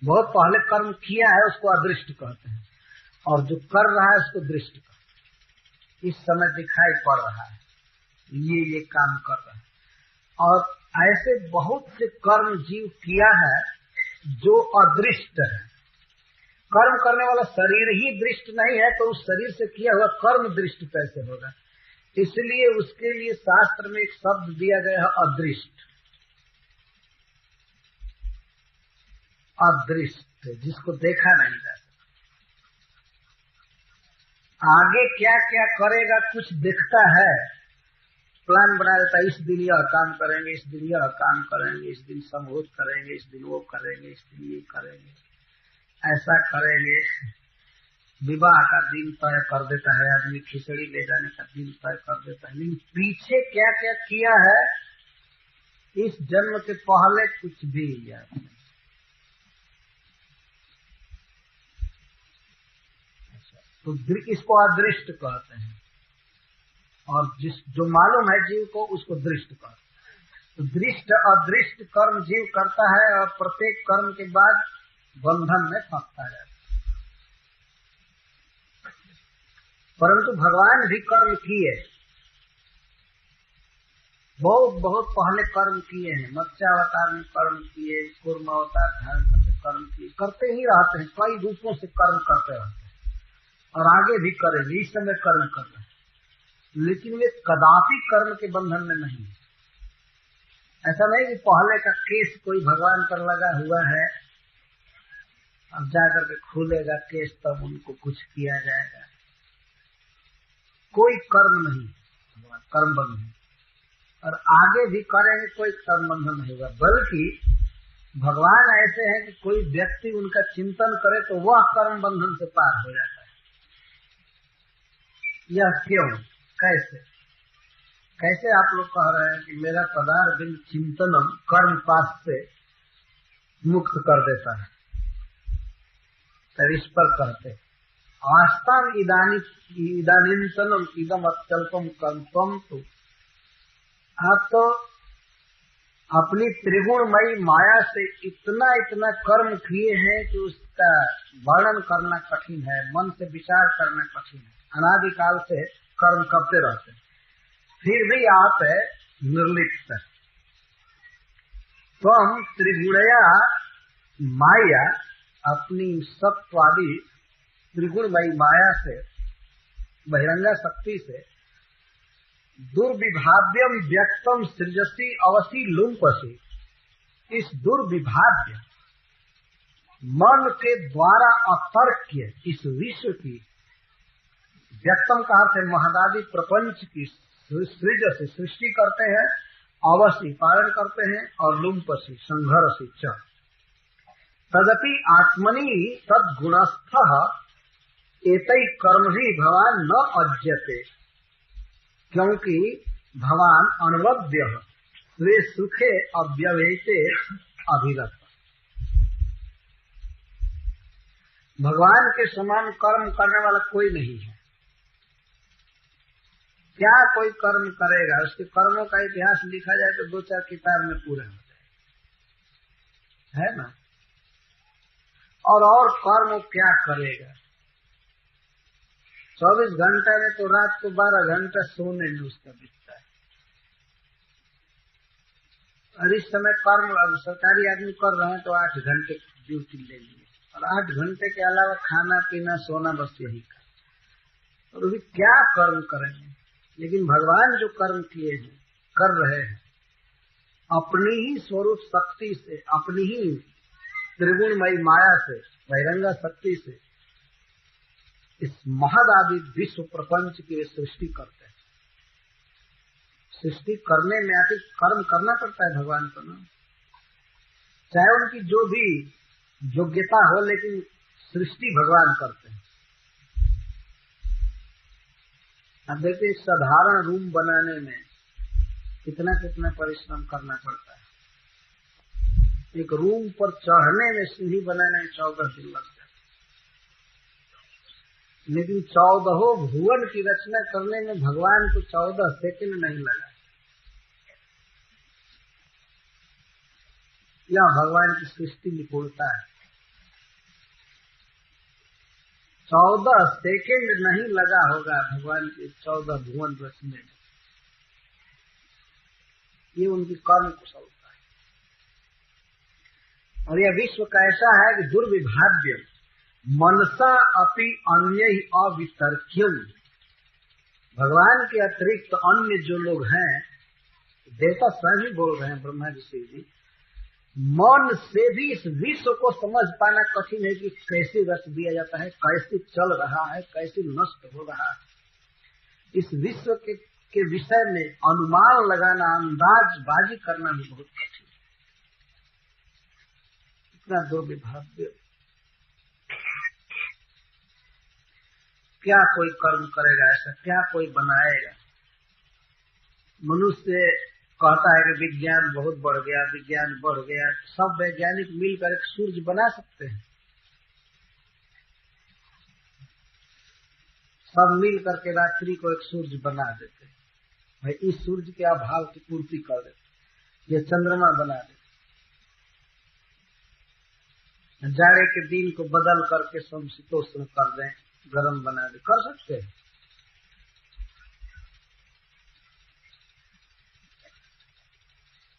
बहुत पहले कर्म किया है, उसको अदृष्ट कहते हैं, और जो कर रहा है उसको दृष्ट कहते हैं। इस समय दिखाई पड़ रहा है, ये काम कर रहा है। और ऐसे बहुत से कर्म जीव किया है जो अदृष्ट है। कर्म करने वाला शरीर ही दृष्ट नहीं है, तो उस शरीर से किया हुआ कर्म दृष्ट कैसे होगा? इसलिए उसके लिए शास्त्र में एक शब्द दिया गया है अदृष्ट। अदृष्ट जिसको देखा नहीं जा सकता। आगे क्या क्या करेगा कुछ दिखता है, प्लान बना देता है, इस दिन यह काम करेंगे, इस दिन यह काम करेंगे, इस दिन समूह करेंगे, इस दिन वो करेंगे, इस दिन ये करेंगे, ऐसा करेंगे। विवाह का दिन तय कर देता है आदमी, खिचड़ी ले जाने का दिन तय कर देता है, लेकिन पीछे क्या क्या किया है इस जन्म के पहले कुछ भी याद नहीं। तो इसको अदृष्ट कहते हैं, और जो मालूम है जीव को उसको दृष्ट कहते हैं। तो दृष्ट अदृष्ट कर्म जीव करता है और प्रत्येक कर्म के बाद बंधन में फंसता है। परंतु भगवान भी कर्म किए, बहुत बहुत पहले कर्म किए हैं। मत्स्यावतार में कर्म किए, कूर्म अवतार धारण करके कर्म किए, करते ही रहते हैं, कई रूपों से कर्म करते रहते हैं और आगे भी करेंगे। इस समय कर्म कर रहे हैं, लेकिन वे कदापि कर्म के बंधन में नहीं। ऐसा नहीं कि पहले का केस कोई भगवान पर लगा हुआ है, अब जाकर के खुलेगा केस तब उनको कुछ किया जाएगा। कोई कर्म नहीं, कर्म बंधन, और आगे भी करेंगे कोई कर्म बंधन नहीं होगा। बल्कि भगवान ऐसे हैं कि कोई व्यक्ति उनका चिंतन करे तो वह कर्म बंधन से पार हो जाता है। यह क्यों, कैसे कैसे आप लोग कह रहे हैं कि मेरा पदार्थ बिन चिंतनम कर्म पास से मुक्त कर देता है, तो इस पर कहते आस्ताम इदानींतनम इदम अत्यल्पम कर्म। तो आप तो अपनी त्रिगुणमयी माया से इतना इतना कर्म किए हैं कि उसका वर्णन करना कठिन है, मन से विचार करना कठिन है। अनादिकाल से कर्म करते रहते हैं, फिर भी आप निर्लिप्त है। तो हम त्रिगुणया माया, अपनी सत्वादी त्रिगुणमयी माया से, बहिरंगा शक्ति से दुर्विभाव्यम व्यक्तम सृजसी अवसी लुम्पसी, इस दुर्विभाव्य मन के द्वारा अतर्क्य इस विश्व की, व्यक्तम का अर्थ है महदादि प्रपंच की सृजसी, सृष्टि करते हैं, अवसी पालन करते हैं, और लुम्पसी संघर्षी च। तदपि आत्मनि तद्गुणस्थ एतै कर्म ही भगवान न अज्यते, क्योंकि भगवान अनवद्य स्वे सुखे अव्यवेते अभिरत। भगवान के समान कर्म करने वाला कोई नहीं है। क्या कोई कर्म करेगा, उसके कर्मों का इतिहास लिखा जाए तो 2-4 किताब में पूरा हो जाए, है ना। और कर्म क्या करेगा, 24 घंटे में तो रात को 12 घंटा सोने में उसका बीतता है। और इस समय कर्म अब सरकारी आदमी कर रहे हैं तो 8 घंटे ड्यूटी ले लिए, और 8 घंटे के अलावा खाना पीना सोना, बस यही कर। और अभी क्या कर्म करेंगे। लेकिन भगवान जो कर्म किए हैं, कर रहे हैं, अपनी ही स्वरूप शक्ति से, अपनी ही त्रिगुणमयी माया से, बहिरंगा शक्ति से इस महदादि विश्व प्रपंच की सृष्टि करते हैं। सृष्टि करने में आखिर कर्म करना पड़ता है भगवान को ना, चाहे उनकी जो भी योग्यता हो, लेकिन सृष्टि भगवान करते हैं। अब देखिए, साधारण रूम बनाने में कितना कितना परिश्रम करना पड़ता है। एक रूम पर चढ़ने में, सीढ़ी बनाने में 14 दिन लग जाते, लेकिन 14 भुवन की रचना करने में भगवान को 14 सेकंड नहीं लगा। यह भगवान की सृष्टि निपुणता है। 14 सेकंड नहीं लगा होगा भगवान के 14 भुवन रचने में। ये उनकी कर्म कुशलता है। और यह विश्व कैसा है कि दुर्विभाव्य मनसा अपि अन्य ही अवितर्क्यम, भगवान के अतिरिक्त अन्य जो लोग हैं, देवता स्वयं ही बोल रहे हैं, ब्रह्मा जी से भी, मन से भी इस विश्व को समझ पाना कठिन है कि कैसे रच दिया जाता है, कैसे चल रहा है, कैसे नष्ट हो रहा है। इस विश्व के विषय में अनुमान लगाना, अंदाजबाजी करना भी बहुत कठिन है। इतना दुर्विभाव्य। क्या कोई कर्म करेगा ऐसा, क्या कोई बनाएगा। मनुष्य कहता है कि विज्ञान बहुत बढ़ गया, विज्ञान बढ़ गया। सब वैज्ञानिक मिलकर एक सूरज बना सकते हैं। सब मिल करके रात्रि को एक सूर्य बना देते, भाई इस सूर्य के अभाव की पूर्ति कर देते, ये चंद्रमा बना देते, जाड़े के दिन को बदल करके समशीतोष्ण कर दें, गर्म बना दे, कर सकते हैं।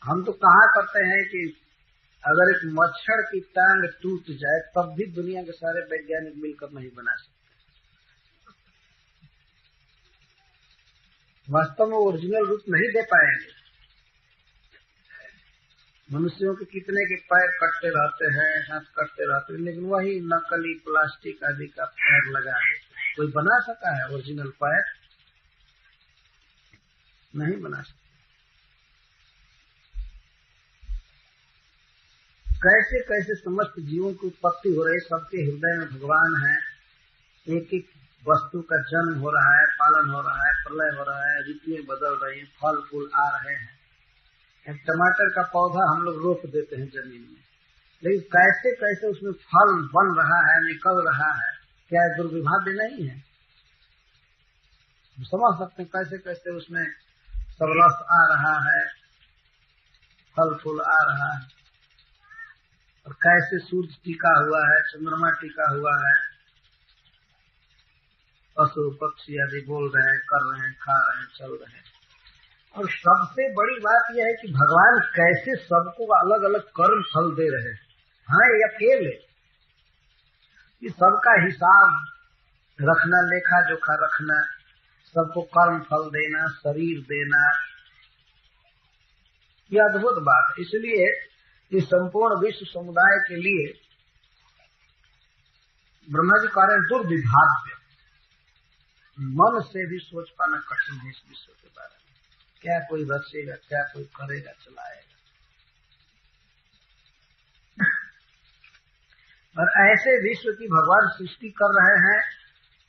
हम तो कहा करते हैं कि अगर एक मच्छर की टांग टूट जाए तब भी दुनिया के सारे वैज्ञानिक मिलकर नहीं बना सकते। वास्तव में ओरिजिनल रूप नहीं दे पाएंगे। मनुष्यों के कितने के पैर कटते रहते हैं, हाथ कटते रहते हैं, लेकिन वही नकली प्लास्टिक आदि का पैर लगा देते। कोई बना सका है ओरिजिनल पैर? नहीं बना सकता। कैसे कैसे समस्त जीवों की उत्पत्ति हो रही, सबके हृदय में भगवान है, एक एक वस्तु का जन्म हो रहा है, पालन हो रहा है, प्रलय हो रहा है, ऋतुएं बदल रही हैं, फल फूल आ रहे हैं। एक टमाटर का पौधा हम लोग रोप देते हैं जमीन में, लेकिन कैसे कैसे उसमें फल बन रहा है, निकल रहा है, क्या दुर्विभाग्य नहीं है? समझ सकते हैं कैसे कैसे उसमें सब रस आ रहा है, फल फूल आ रहा है, और कैसे सूर्य टीका हुआ है, चंद्रमा टीका हुआ है, पशु पक्षी आदि बोल रहे हैं, कर रहे हैं, खा रहे हैं, चल रहे हैं। और सबसे बड़ी बात यह है कि भगवान कैसे सबको अलग अलग कर्म फल दे रहे हैं। हाँ, ये अकेले कि सबका हिसाब रखना, लेखा जोखा रखना, सबको कर्म फल देना, शरीर देना, ये अद्भुत बात है। इसलिए इस संपूर्ण विश्व समुदाय के लिए ब्रह्मा जी कह रहे हैं दुर्विभाग्य, मन से भी सोच पाना कठिन है इस विश्व के बारे में। क्या कोई रचेगा, क्या कोई करेगा, चलाएगा। और ऐसे विश्व की भगवान सृष्टि कर रहे हैं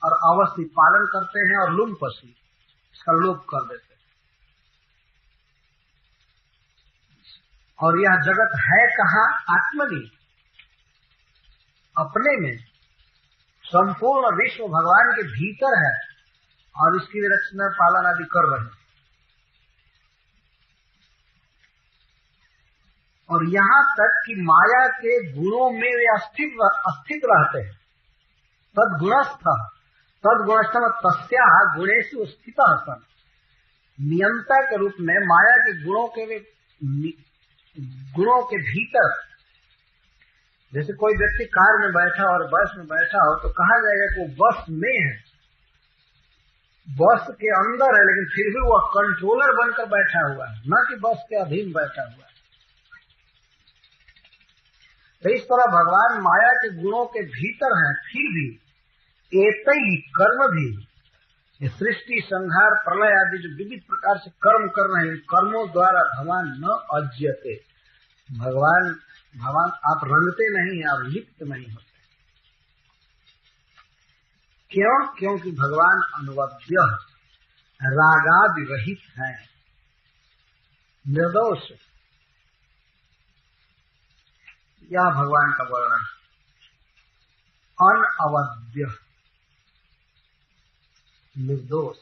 और अवश्य पालन करते हैं और लुम पसी इसका लोप कर देते हैं। और यह जगत है कहाँ? आत्मनि, अपने में। संपूर्ण विश्व भगवान के भीतर है और इसकी रचना पालन आदि कर रहे हैं। और यहाँ तक कि माया के गुणों में वे अस्थित रहते हैं। तद्गुणस्थम तस्या गुणेषु स्थितः सन, नियंता के रूप में माया के गुणों के भीतर। जैसे कोई व्यक्ति कार में बैठा और बस में बैठा हो तो कहा जाएगा कि वो बस में है, बस के अंदर है, लेकिन फिर भी वह कंट्रोलर बनकर बैठा हुआ है, न कि बस के अधीन बैठा हुआ है। तो इस तरह भगवान माया के गुणों के भीतर हैं, फिर भी एतई कर्म भी, सृष्टि संहार प्रलय आदि जो विविध प्रकार से कर्म कर रहे हैं, कर्मों द्वारा भगवान न अज्यते, भगवान आप रंगते नहीं, आप लिप्त नहीं होते। क्यों? क्योंकि भगवान अनुवद्य, रागादि रहित है, निर्दोष। यह भगवान का वर्णन। अनअवद्य, निर्दोष।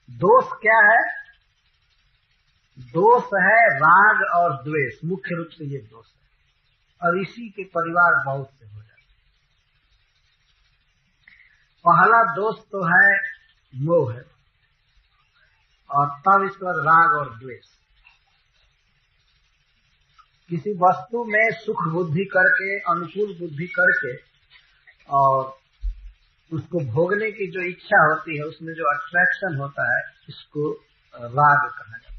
दोष क्या है? दोष है राग और द्वेष, मुख्य रूप से ये दोष है, और इसी के परिवार बहुत से हो जाते। पहला दोष तो है मोह, और तब इसके बाद राग और द्वेष। किसी वस्तु में सुख बुद्धि करके, अनुकूल बुद्धि करके, और उसको भोगने की जो इच्छा होती है, उसमें जो अट्रैक्शन होता है, इसको राग कहा जाता है।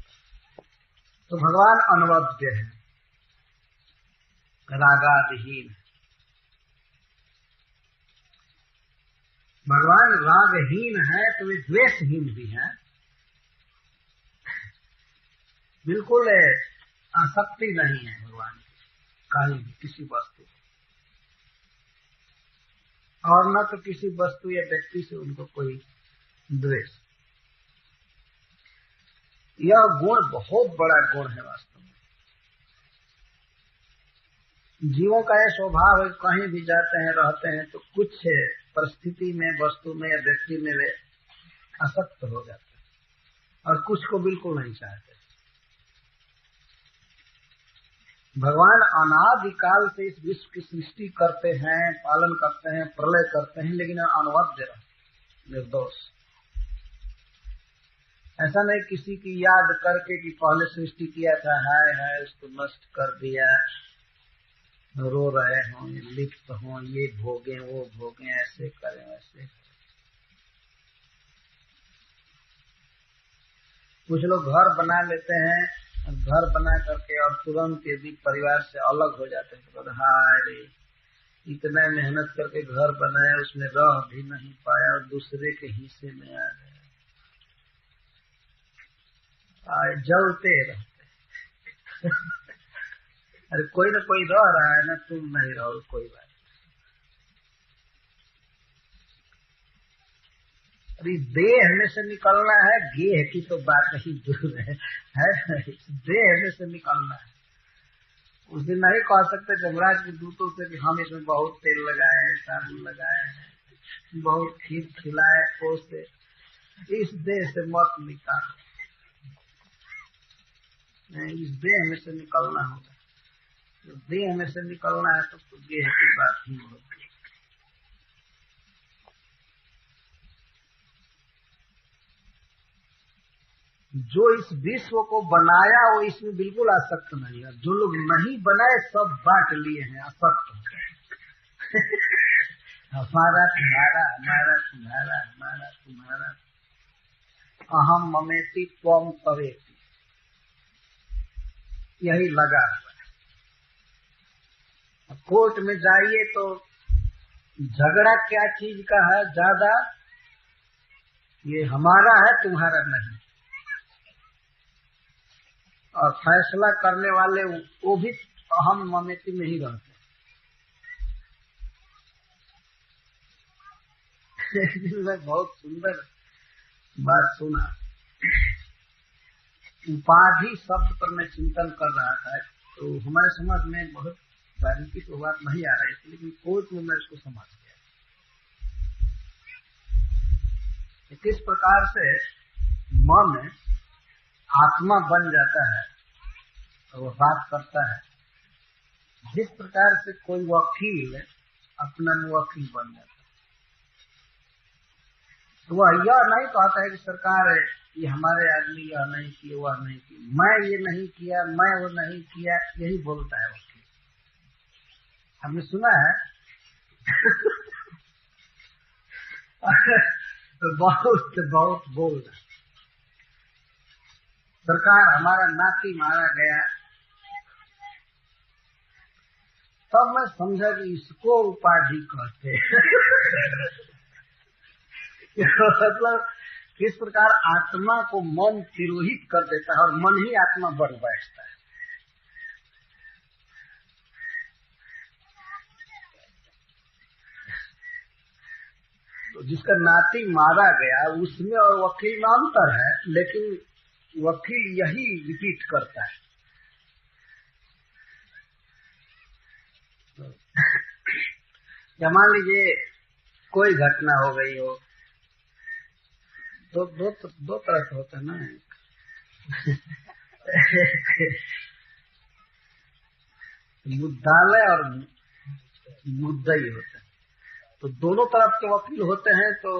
तो भगवान अनवद्य है, रागादिहीन। भगवान रागहीन है तो वे द्वेषहीन भी हैं। बिल्कुल आसक्ति नहीं है भगवान की कहीं भी, किसी वस्तु, और न तो किसी वस्तु या व्यक्ति से उनको कोई द्वेष। यह गुण बहुत बड़ा गुण है वास्तव में। जीवों का यह स्वभाव है, कहीं भी जाते हैं रहते हैं तो कुछ परिस्थिति में, वस्तु में या व्यक्ति में वे आसक्त हो जाते हैं और कुछ को बिल्कुल नहीं चाहते। भगवान अनादिकाल से इस विश्व की सृष्टि करते हैं, पालन करते हैं, प्रलय करते हैं, लेकिन अनवद्य रहते, निर्दोष। ऐसा नहीं किसी की याद करके कि पहले सृष्टि किया था, हाय हाय उसको नष्ट कर दिया, रो रहे हों, लिप्त हों, ये भोगे वो भोगे, ऐसे करें वैसे। कुछ लोग घर बना लेते हैं, घर बना करके और तुरंत यदि परिवार से अलग हो जाते हैं तो हाय रे, इतना मेहनत करके घर बनाया, उसमें रह भी नहीं पाया और दूसरे के हिस्से में आ गया, जलते रहते। अरे कोई ना कोई रह रहा है ना, तुम नहीं रहो, कोई बात। अरे देह में से निकलना है, गेह की तो बात ही दूर है, देह में से निकलना है। उस दिन नहीं कह सकते जमराज के दूतों से कि हम इसमें बहुत तेल लगाए हैं, साबुन लगाए हैं, बहुत खीर खिलाए, पोसे, इस देह से मत निकालो। नहीं, इस देह में से निकलना होगा। तो देह में से निकलना है तो गेह की बात ही होगी। जो इस विश्व को बनाया वो इसमें बिल्कुल आसक्त नहीं है। जो लोग नहीं बनाए सब बांट लिए हैं, आसक्त हो गए। हमारा तुम्हारा, हमारा तुम्हारा, हमारा तुम्हारा, अहम ममेति त्वम तवेति, यही लगा हुआ है। कोर्ट में जाइए तो झगड़ा क्या चीज का है ज्यादा, ये हमारा है तुम्हारा नहीं। और फैसला करने वाले वो भी अहम ममेति में ही रहते। मैं बहुत सुंदर बात सुना। उपाधि शब्द पर मैं चिंतन कर रहा था, तो हमारे समझ में बहुत बारीकी तो बात नहीं आ रही थी, लेकिन कोर्ट में मैं उसको समझ गया। किस प्रकार से मन आत्मा बन जाता है और वो बात करता है, जिस प्रकार से कोई वकील अपना वकील बन जाता है, तो वह यह नहीं कहता है कि सरकार ये हमारे आदमी यह नहीं किए, वह नहीं किए, मैं ये नहीं किया, मैं वो नहीं किया, यही बोलता है वकील। हमने सुना है तो बहुत बोल रहा। सरकार हमारा नाती मारा गया, तब मैं समझा कि इसको उपाधि कहते मतलब किस प्रकार आत्मा को मन तिरोहित कर देता है और मन ही आत्मा बन बैठता है। तो जिसका नाती मारा गया उसमें और वकील में अंतर है, लेकिन वकील यही रिपीट करता है। या मान लीजिए कोई घटना हो गई हो, दो तरह से होता है ना, मुद्दालय और मुद्दई होता है। तो दोनों तरफ के वकील होते हैं, तो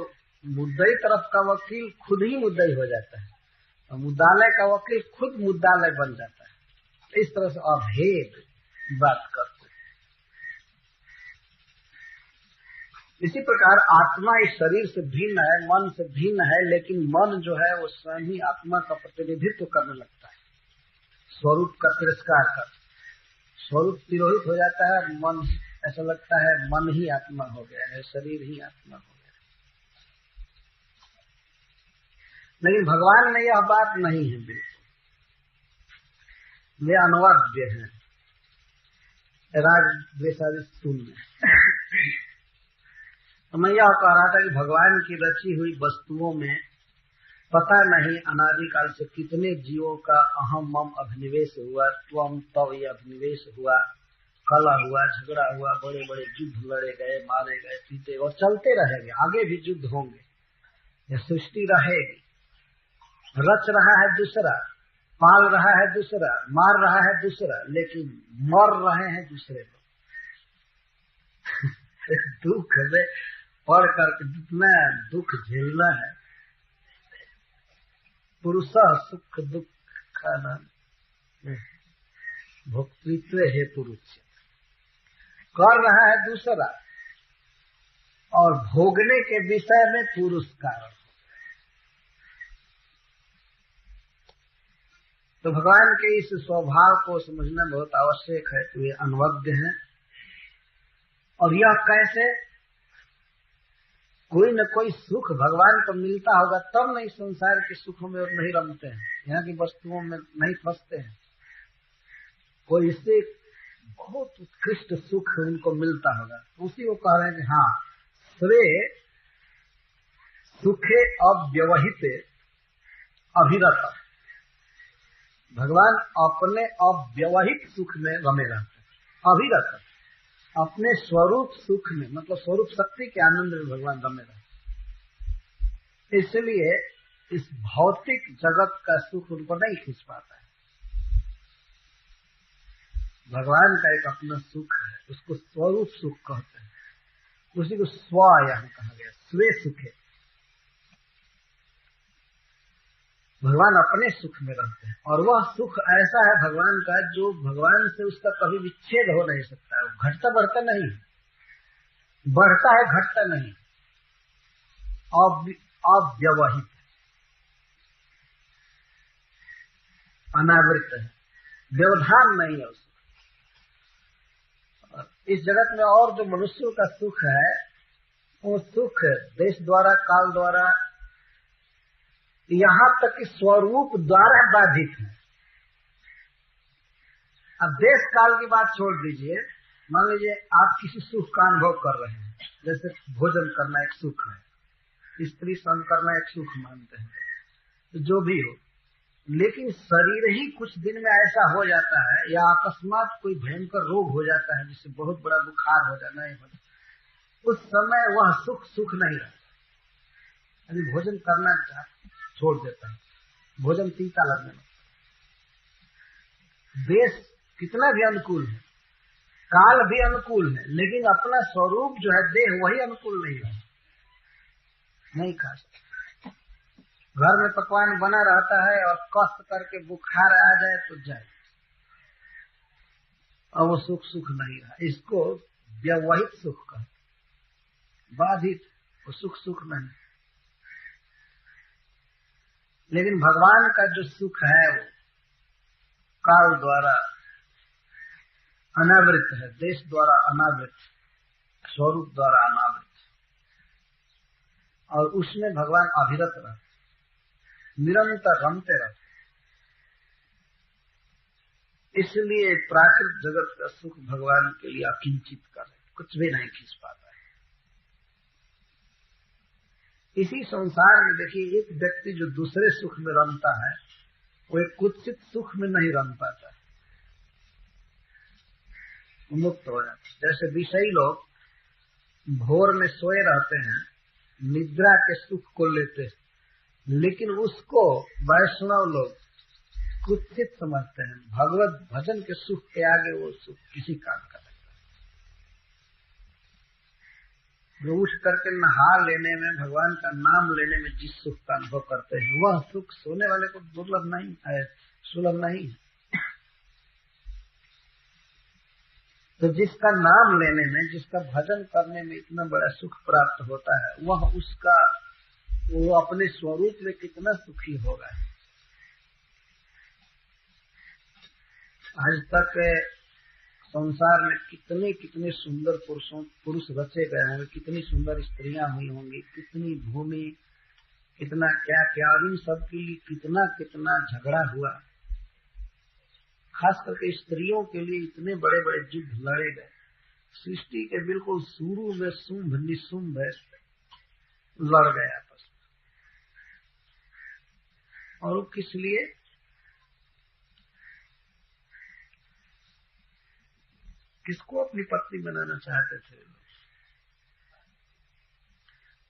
मुद्दई तरफ का वकील खुद ही मुद्दई हो जाता है और मुद्दालय का वकील खुद मुद्दालय बन जाता है। इस तरह से अभेद बात करते हैं। इसी प्रकार आत्मा इस शरीर से भिन्न है, मन से भिन्न है, लेकिन मन जो है वो स्वयं ही आत्मा का प्रतिनिधित्व करने लगता है, स्वरूप का तिरस्कार कर, स्वरूप तिरोहित हो जाता है, मन ऐसा लगता है मन ही आत्मा हो गया है, शरीर ही आत्मा हो गया है। लेकिन भगवान में यह बात नहीं है, बिल्कुल वे अनवद्य हैं। राग द्वेषादि शून्य। तो मैं यह कह रहा था कि भगवान की रची हुई वस्तुओं में पता नहीं अनादिकाल से कितने जीवों का अहम मम अभिनिवेश हुआ, त्वम तव ये अभिनिवेश हुआ, कला हुआ, झगड़ा हुआ, बड़े बड़े युद्ध लड़े गए, मारे गए, पीटे, और चलते रहेंगे, आगे भी युद्ध होंगे, यह सृष्टि रहेगी। रच रहा है दूसरा, पाल रहा है दूसरा, मार रहा है दूसरा, लेकिन मर रहे हैं दूसरे लोग। दुख में पढ़ करके जितना दुख झेलना है, पुरुष सुख दुख खाना भोक्तृत्व है, पुरुष कर रहा है दूसरा, और भोगने के विषय में पुरुष कारण। तो भगवान के इस स्वभाव को समझना बहुत आवश्यक है कि वे अनवद्य हैं। और यह कैसे? कोई न कोई सुख भगवान को मिलता होगा तब नहीं संसार के सुखों में और नहीं रमते हैं, यहाँ की वस्तुओं में नहीं फंसते हैं। कोई इससे बहुत उत्कृष्ट सुख उनको मिलता होगा, उसी को कह रहे हैं कि हाँ, स्वे सुखे अव्यवहित अभिरत। भगवान अपने अव्यवहित सुख में रमे रहते हैं, अभिरत, अपने स्वरूप सुख में, मतलब स्वरूप शक्ति के आनंद में भगवान रमे रहते। इसलिए इस भौतिक जगत का सुख उनको नहीं खींच पाता है। भगवान का एक अपना सुख है, उसको स्वरूप सुख कहते हैं, उसी को स्व यहाँ कहा गया, स्वे सुखे। भगवान अपने सुख में रहते हैं, और वह सुख ऐसा है भगवान का जो भगवान से उसका कभी विच्छेद हो नहीं सकता है। वो घटता बढ़ता नहीं, बढ़ता है घटता नहीं, अव्यवहित, अनावृत है, व्यवधान नहीं है उसमें। इस जगत में और जो मनुष्यों का सुख है, वो सुख देश द्वारा, काल द्वारा, यहाँ तक कि स्वरूप द्वारा बाधित है। अब देश काल की बात छोड़ दीजिए, मान लीजिए आप किसी सुख का अनुभव कर रहे हैं, जैसे भोजन करना एक सुख है, स्त्री संग करना एक सुख मानते हैं, तो जो भी हो, लेकिन शरीर ही कुछ दिन में ऐसा हो जाता है, या अकस्मात कोई भयंकर रोग हो जाता है जिससे बहुत बड़ा बुखार हो जाना है, उस समय वह सुख नहीं रहता। यदि भोजन करना छोड़ देता है, भोजन तीता लगने लगता है। देश कितना भी अनुकूल है, काल भी अनुकूल है, लेकिन अपना स्वरूप जो है देह, वही अनुकूल नहीं है, नहीं खा सकता। घर में पकवान बना रहता है और कष्ट करके बुखार आ जाए तो जाए, और वो सुख नहीं रहा। इसको व्यवहित सुख कहते, बाधित, वो सुख नहीं। लेकिन भगवान का जो सुख है वो काल द्वारा अनावृत है, देश द्वारा अनावृत, स्वरूप द्वारा अनावृत, और उसमें भगवान अभिरत रहते, निरंतर रमते रहते। इसलिए प्राकृत जगत का सुख भगवान के लिए अकिंचित कर, कुछ भी नहीं खींच पाता है। इसी संसार में देखिए, एक व्यक्ति जो दूसरे सुख में रमता है, वो एक कुत्सित सुख में नहीं रम पाता, मुक्त हो जाता। जैसे विषयी लोग भोर में सोए रहते हैं, निद्रा के सुख को लेते हैं, लेकिन उसको वैष्णव लोग कुत्सित समझते हैं। भगवत भजन के सुख के आगे वो सुख किसी काम का नहीं। जो उठ करके नहा लेने में, भगवान का नाम लेने में जिस सुख का अनुभव करते हैं, वह सुख सोने वाले को दुर्लभ नहीं है, सुलभ नहीं है। तो जिसका नाम लेने में, जिसका भजन करने में इतना बड़ा सुख प्राप्त होता है, वह उसका, वो अपने स्वरूप में कितना सुखी होगा। आज तक संसार में कितने कितने सुंदर पुरुष रचे गए होंगे, कितनी सुंदर स्त्रियां हुई होंगी, कितनी भूमि, कितना क्या क्या, इन सब के लिए कितना कितना झगड़ा हुआ। खास करके स्त्रियों के लिए इतने बड़े बड़े युद्ध लड़े गए। सृष्टि के बिल्कुल शुरू में शुंभ निशुंभ लड़ गए आपस में, और वो किस लिए? किसको अपनी पत्नी बनाना चाहते थे लोग?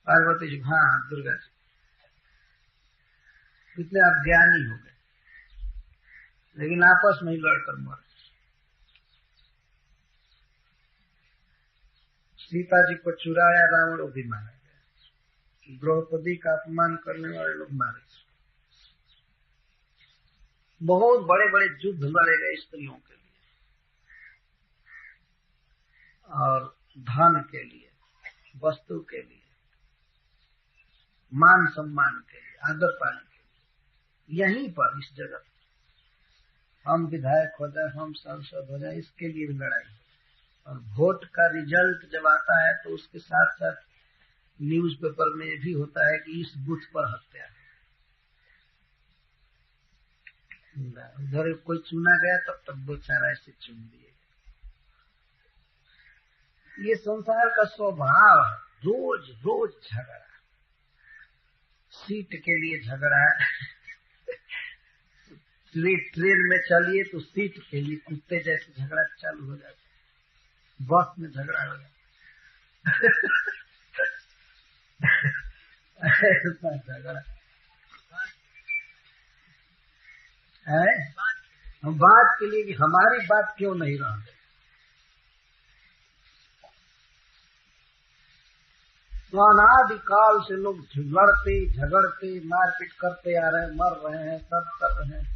पार्वती जी, हाँ दुर्गा जी, कितने अज्ञानी हो गए, लेकिन आपस में ही लड़कर मर। सीता जी को चुराया रावण, वो भी मारा गया। द्रौपदी का अपमान करने वाले लोग मारे। बहुत बड़े बड़े युद्ध लड़े गए स्त्रियों के लिए और धन के लिए, वस्तु के लिए, मान सम्मान के लिए, आदर पाने के लिए। यहीं पर इस जगत हम विधायक हो जाए, हम सांसद हो जाए, इसके लिए भी लड़ाई है। और वोट का रिजल्ट जब आता है तो उसके साथ साथ न्यूज़पेपर में भी होता है कि इस बूथ पर हत्या है। उधर कोई चुना गया तब तक दो चार ऐसे चुन दिए। ये संसार का स्वभाव है, रोज रोज झगड़ा, सीट के लिए झगड़ा। ट्रेन में चलिए तो सीट के लिए कुत्ते जैसे झगड़ा चालू हो जाता है, बस में झगड़ा हो जाता ऐसा झगड़ा है। हम बात के लिए कि हमारी बात क्यों नहीं रहा। तो अनादिकाल से लोग लड़ते झगड़ते मारपीट करते आ रहे हैं, मर रहे हैं, सब कर रहे हैं।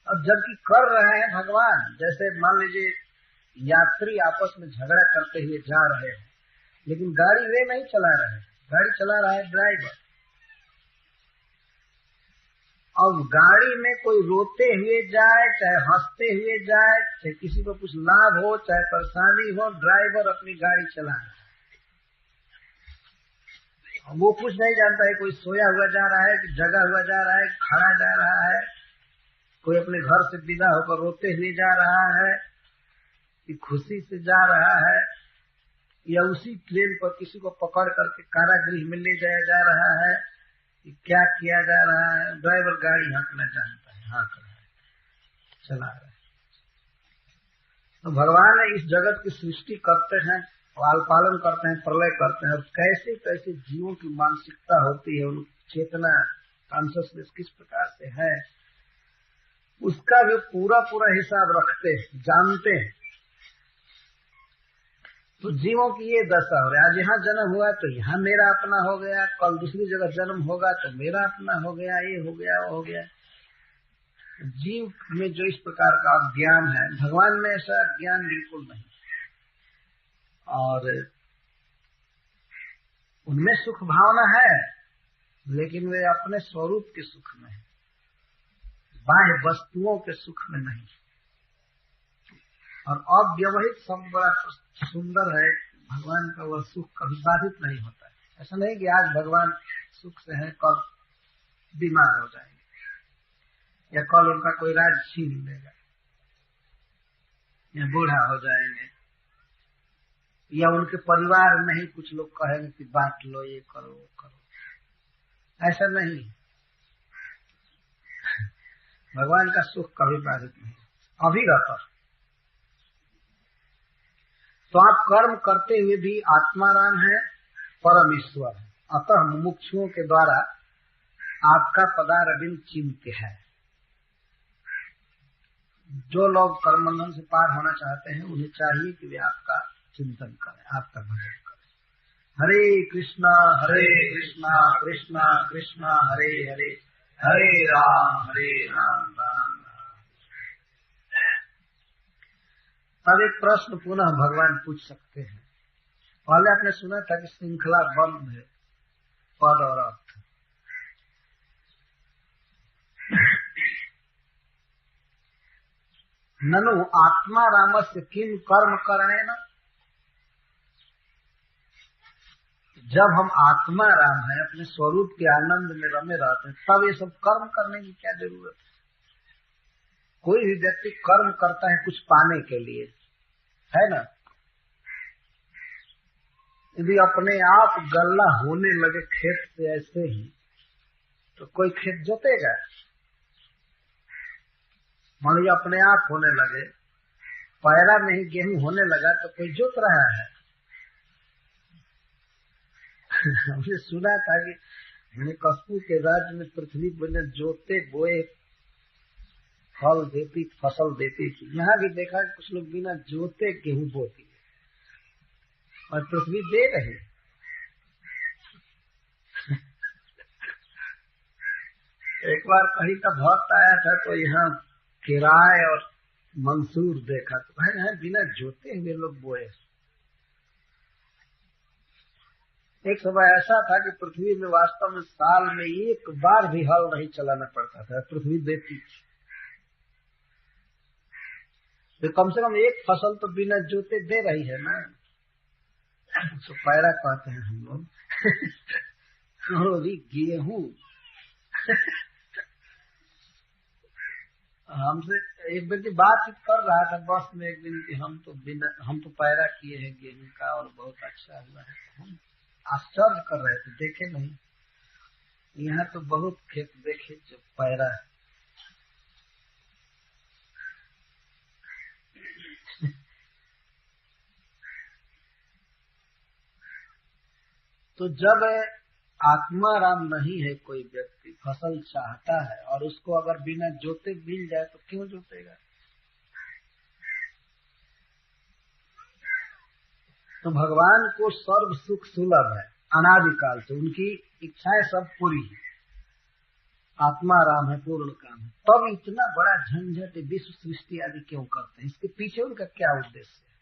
अब जबकि कर रहे हैं भगवान, जैसे मान लीजिए यात्री आपस में झगड़ा करते हुए जा रहे हैं, लेकिन गाड़ी वे नहीं चला रहे हैं, गाड़ी चला रहा है ड्राइवर। अब गाड़ी में कोई रोते हुए जाए, चाहे हंसते हुए जाए, चाहे किसी को कुछ लाभ हो चाहे परेशानी हो, ड्राइवर अपनी गाड़ी चला रहा है। वो कुछ नहीं जानता है कोई सोया हुआ जा रहा है कि जगा हुआ जा रहा है, खड़ा जा रहा है, कोई अपने घर से विदा होकर रोते हुए जा रहा है कि खुशी से जा रहा है, या उसी ट्रेन पर किसी को पकड़ करके कारागृह में ले जाया जा रहा है, क्या किया जा रहा है। ड्राइवर गाड़ी हाँकना जानता है, हाँक रहा है, चला रहा है। तो भगवान इस जगत की सृष्टि करते हैं, पाल पालन करते हैं, प्रलय करते हैं, और कैसे कैसे जीवों की मानसिकता होती है, उनकी चेतना कॉन्शियसनेस किस प्रकार से है, उसका भी पूरा पूरा हिसाब रखते हैं, जानते हैं। तो जीवों की ये दशा हो रही है, आज यहाँ जन्म हुआ तो यहाँ मेरा अपना हो गया, कल दूसरी जगह जन्म होगा तो मेरा अपना हो गया, ये हो गया वो हो गया। जीव में जो इस प्रकार का ज्ञान है, भगवान में ऐसा ज्ञान बिल्कुल नहीं, और उनमें सुख भावना है, लेकिन वे अपने स्वरूप के सुख में है, बाह्य वस्तुओं के सुख में नहीं। और अव्यवहित शब्द बड़ा सुंदर है, भगवान का वह सुख कभी बाधित नहीं होता है। ऐसा नहीं कि आज भगवान सुख से है, कल बीमार हो जाएंगे, या कल उनका कोई राज छीन लेगा, या बूढ़ा हो जाएंगे, या उनके परिवार में ही कुछ लोग कहेंगे कि बांट लो, ये करो वो करो। ऐसा नहीं, भगवान का सुख कभी बाधित नहीं, अभिरत। तो आप कर्म करते हुए भी आत्माराम है, परमेश्वर है, अतः मुमुक्षुओं के द्वारा आपका पदारविंद चिंत्य है। जो लोग कर्म बंधन से पार होना चाहते हैं, उन्हें चाहिए कि वे आपका चिंतन करें, आपका भजन करें। हरे कृष्णा कृष्णा कृष्णा हरे हरे, हरे राम राम राम। अब एक प्रश्न पुनः भगवान पूछ सकते हैं। पहले आपने सुना था कि श्रृंखला बंद है, पद और अर्थ। ननु आत्मा रामस्य किम कर्म करने न। जब हम आत्मा राम है, अपने स्वरूप के आनंद में रमे रहते हैं, तब ये सब कर्म करने की क्या जरूरत है। कोई भी व्यक्ति कर्म करता है कुछ पाने के लिए, है ना। यदि अपने आप गल्ला होने लगे खेत से ऐसे ही, तो कोई खेत जोतेगा। मान लीजिए अपने आप होने लगे, पैरा में ही गेहूं होने लगा तो कोई जोत रहा है। हमने सुना था कि मैंने कस्बू के राज्य में पृथ्वी बिना जोते बोए फल देती, फसल देती थी। यहाँ भी देखा कि कुछ लोग बिना जोते गेहूं बोती है और पृथ्वी दे रही। एक बार कहीं का भक्त आया था तो यहाँ किराए और मंसूर देखा तो भाई यहाँ बिना जोते हुए लोग बोए। एक समय ऐसा था कि पृथ्वी में वास्तव में साल में एक बार भी हल नहीं चलाना पड़ता था, पृथ्वी देती थी। तो कम से कम एक फसल तो बिना जोते दे रही है ना। तो पैरा कहते हैं हम लोग गेहूं। हमसे एक व्यक्ति बातचीत कर रहा था बस में एक दिन कि हम तो पैरा किए हैं गेहूं का और बहुत अच्छा हुआ है। हम आश्चर्य कर रहे थे, देखे नहीं। यहाँ तो बहुत खेत देखे जो पैरा है। तो जब आत्माराम नहीं है कोई व्यक्ति, फसल चाहता है और उसको अगर बिना जोते मिल जाए तो क्यों जोतेगा। तो भगवान को सर्व सुख सुलभ है अनादिकाल से, उनकी इच्छाएं सब पूरी है, आत्माराम है, पूर्ण काम है। तब इतना बड़ा झंझट विश्व सृष्टि आदि क्यों करते हैं, इसके पीछे उनका क्या उद्देश्य है।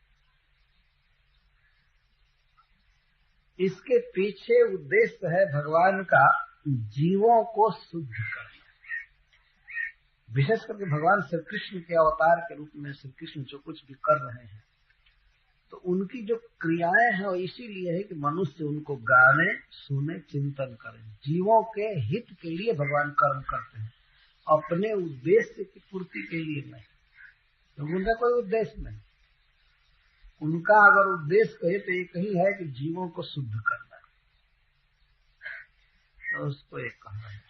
इसके पीछे उद्देश्य है भगवान का जीवों को शुद्ध करना। विशेष करके भगवान श्री कृष्ण के अवतार के रूप में श्री कृष्ण जो कुछ भी कर रहे हैं तो उनकी जो क्रियाएं हैं वो इसीलिए है कि मनुष्य उनको गाने, सुने, चिंतन करें। जीवों के हित के लिए भगवान कर्म करते हैं, अपने उद्देश्य की पूर्ति के लिए नहीं। तो उनका कोई उद्देश्य नहीं। उनका अगर उद्देश्य कहे तो एक ही है कि जीवों को शुद्ध करना, तो उसको एक कहा है।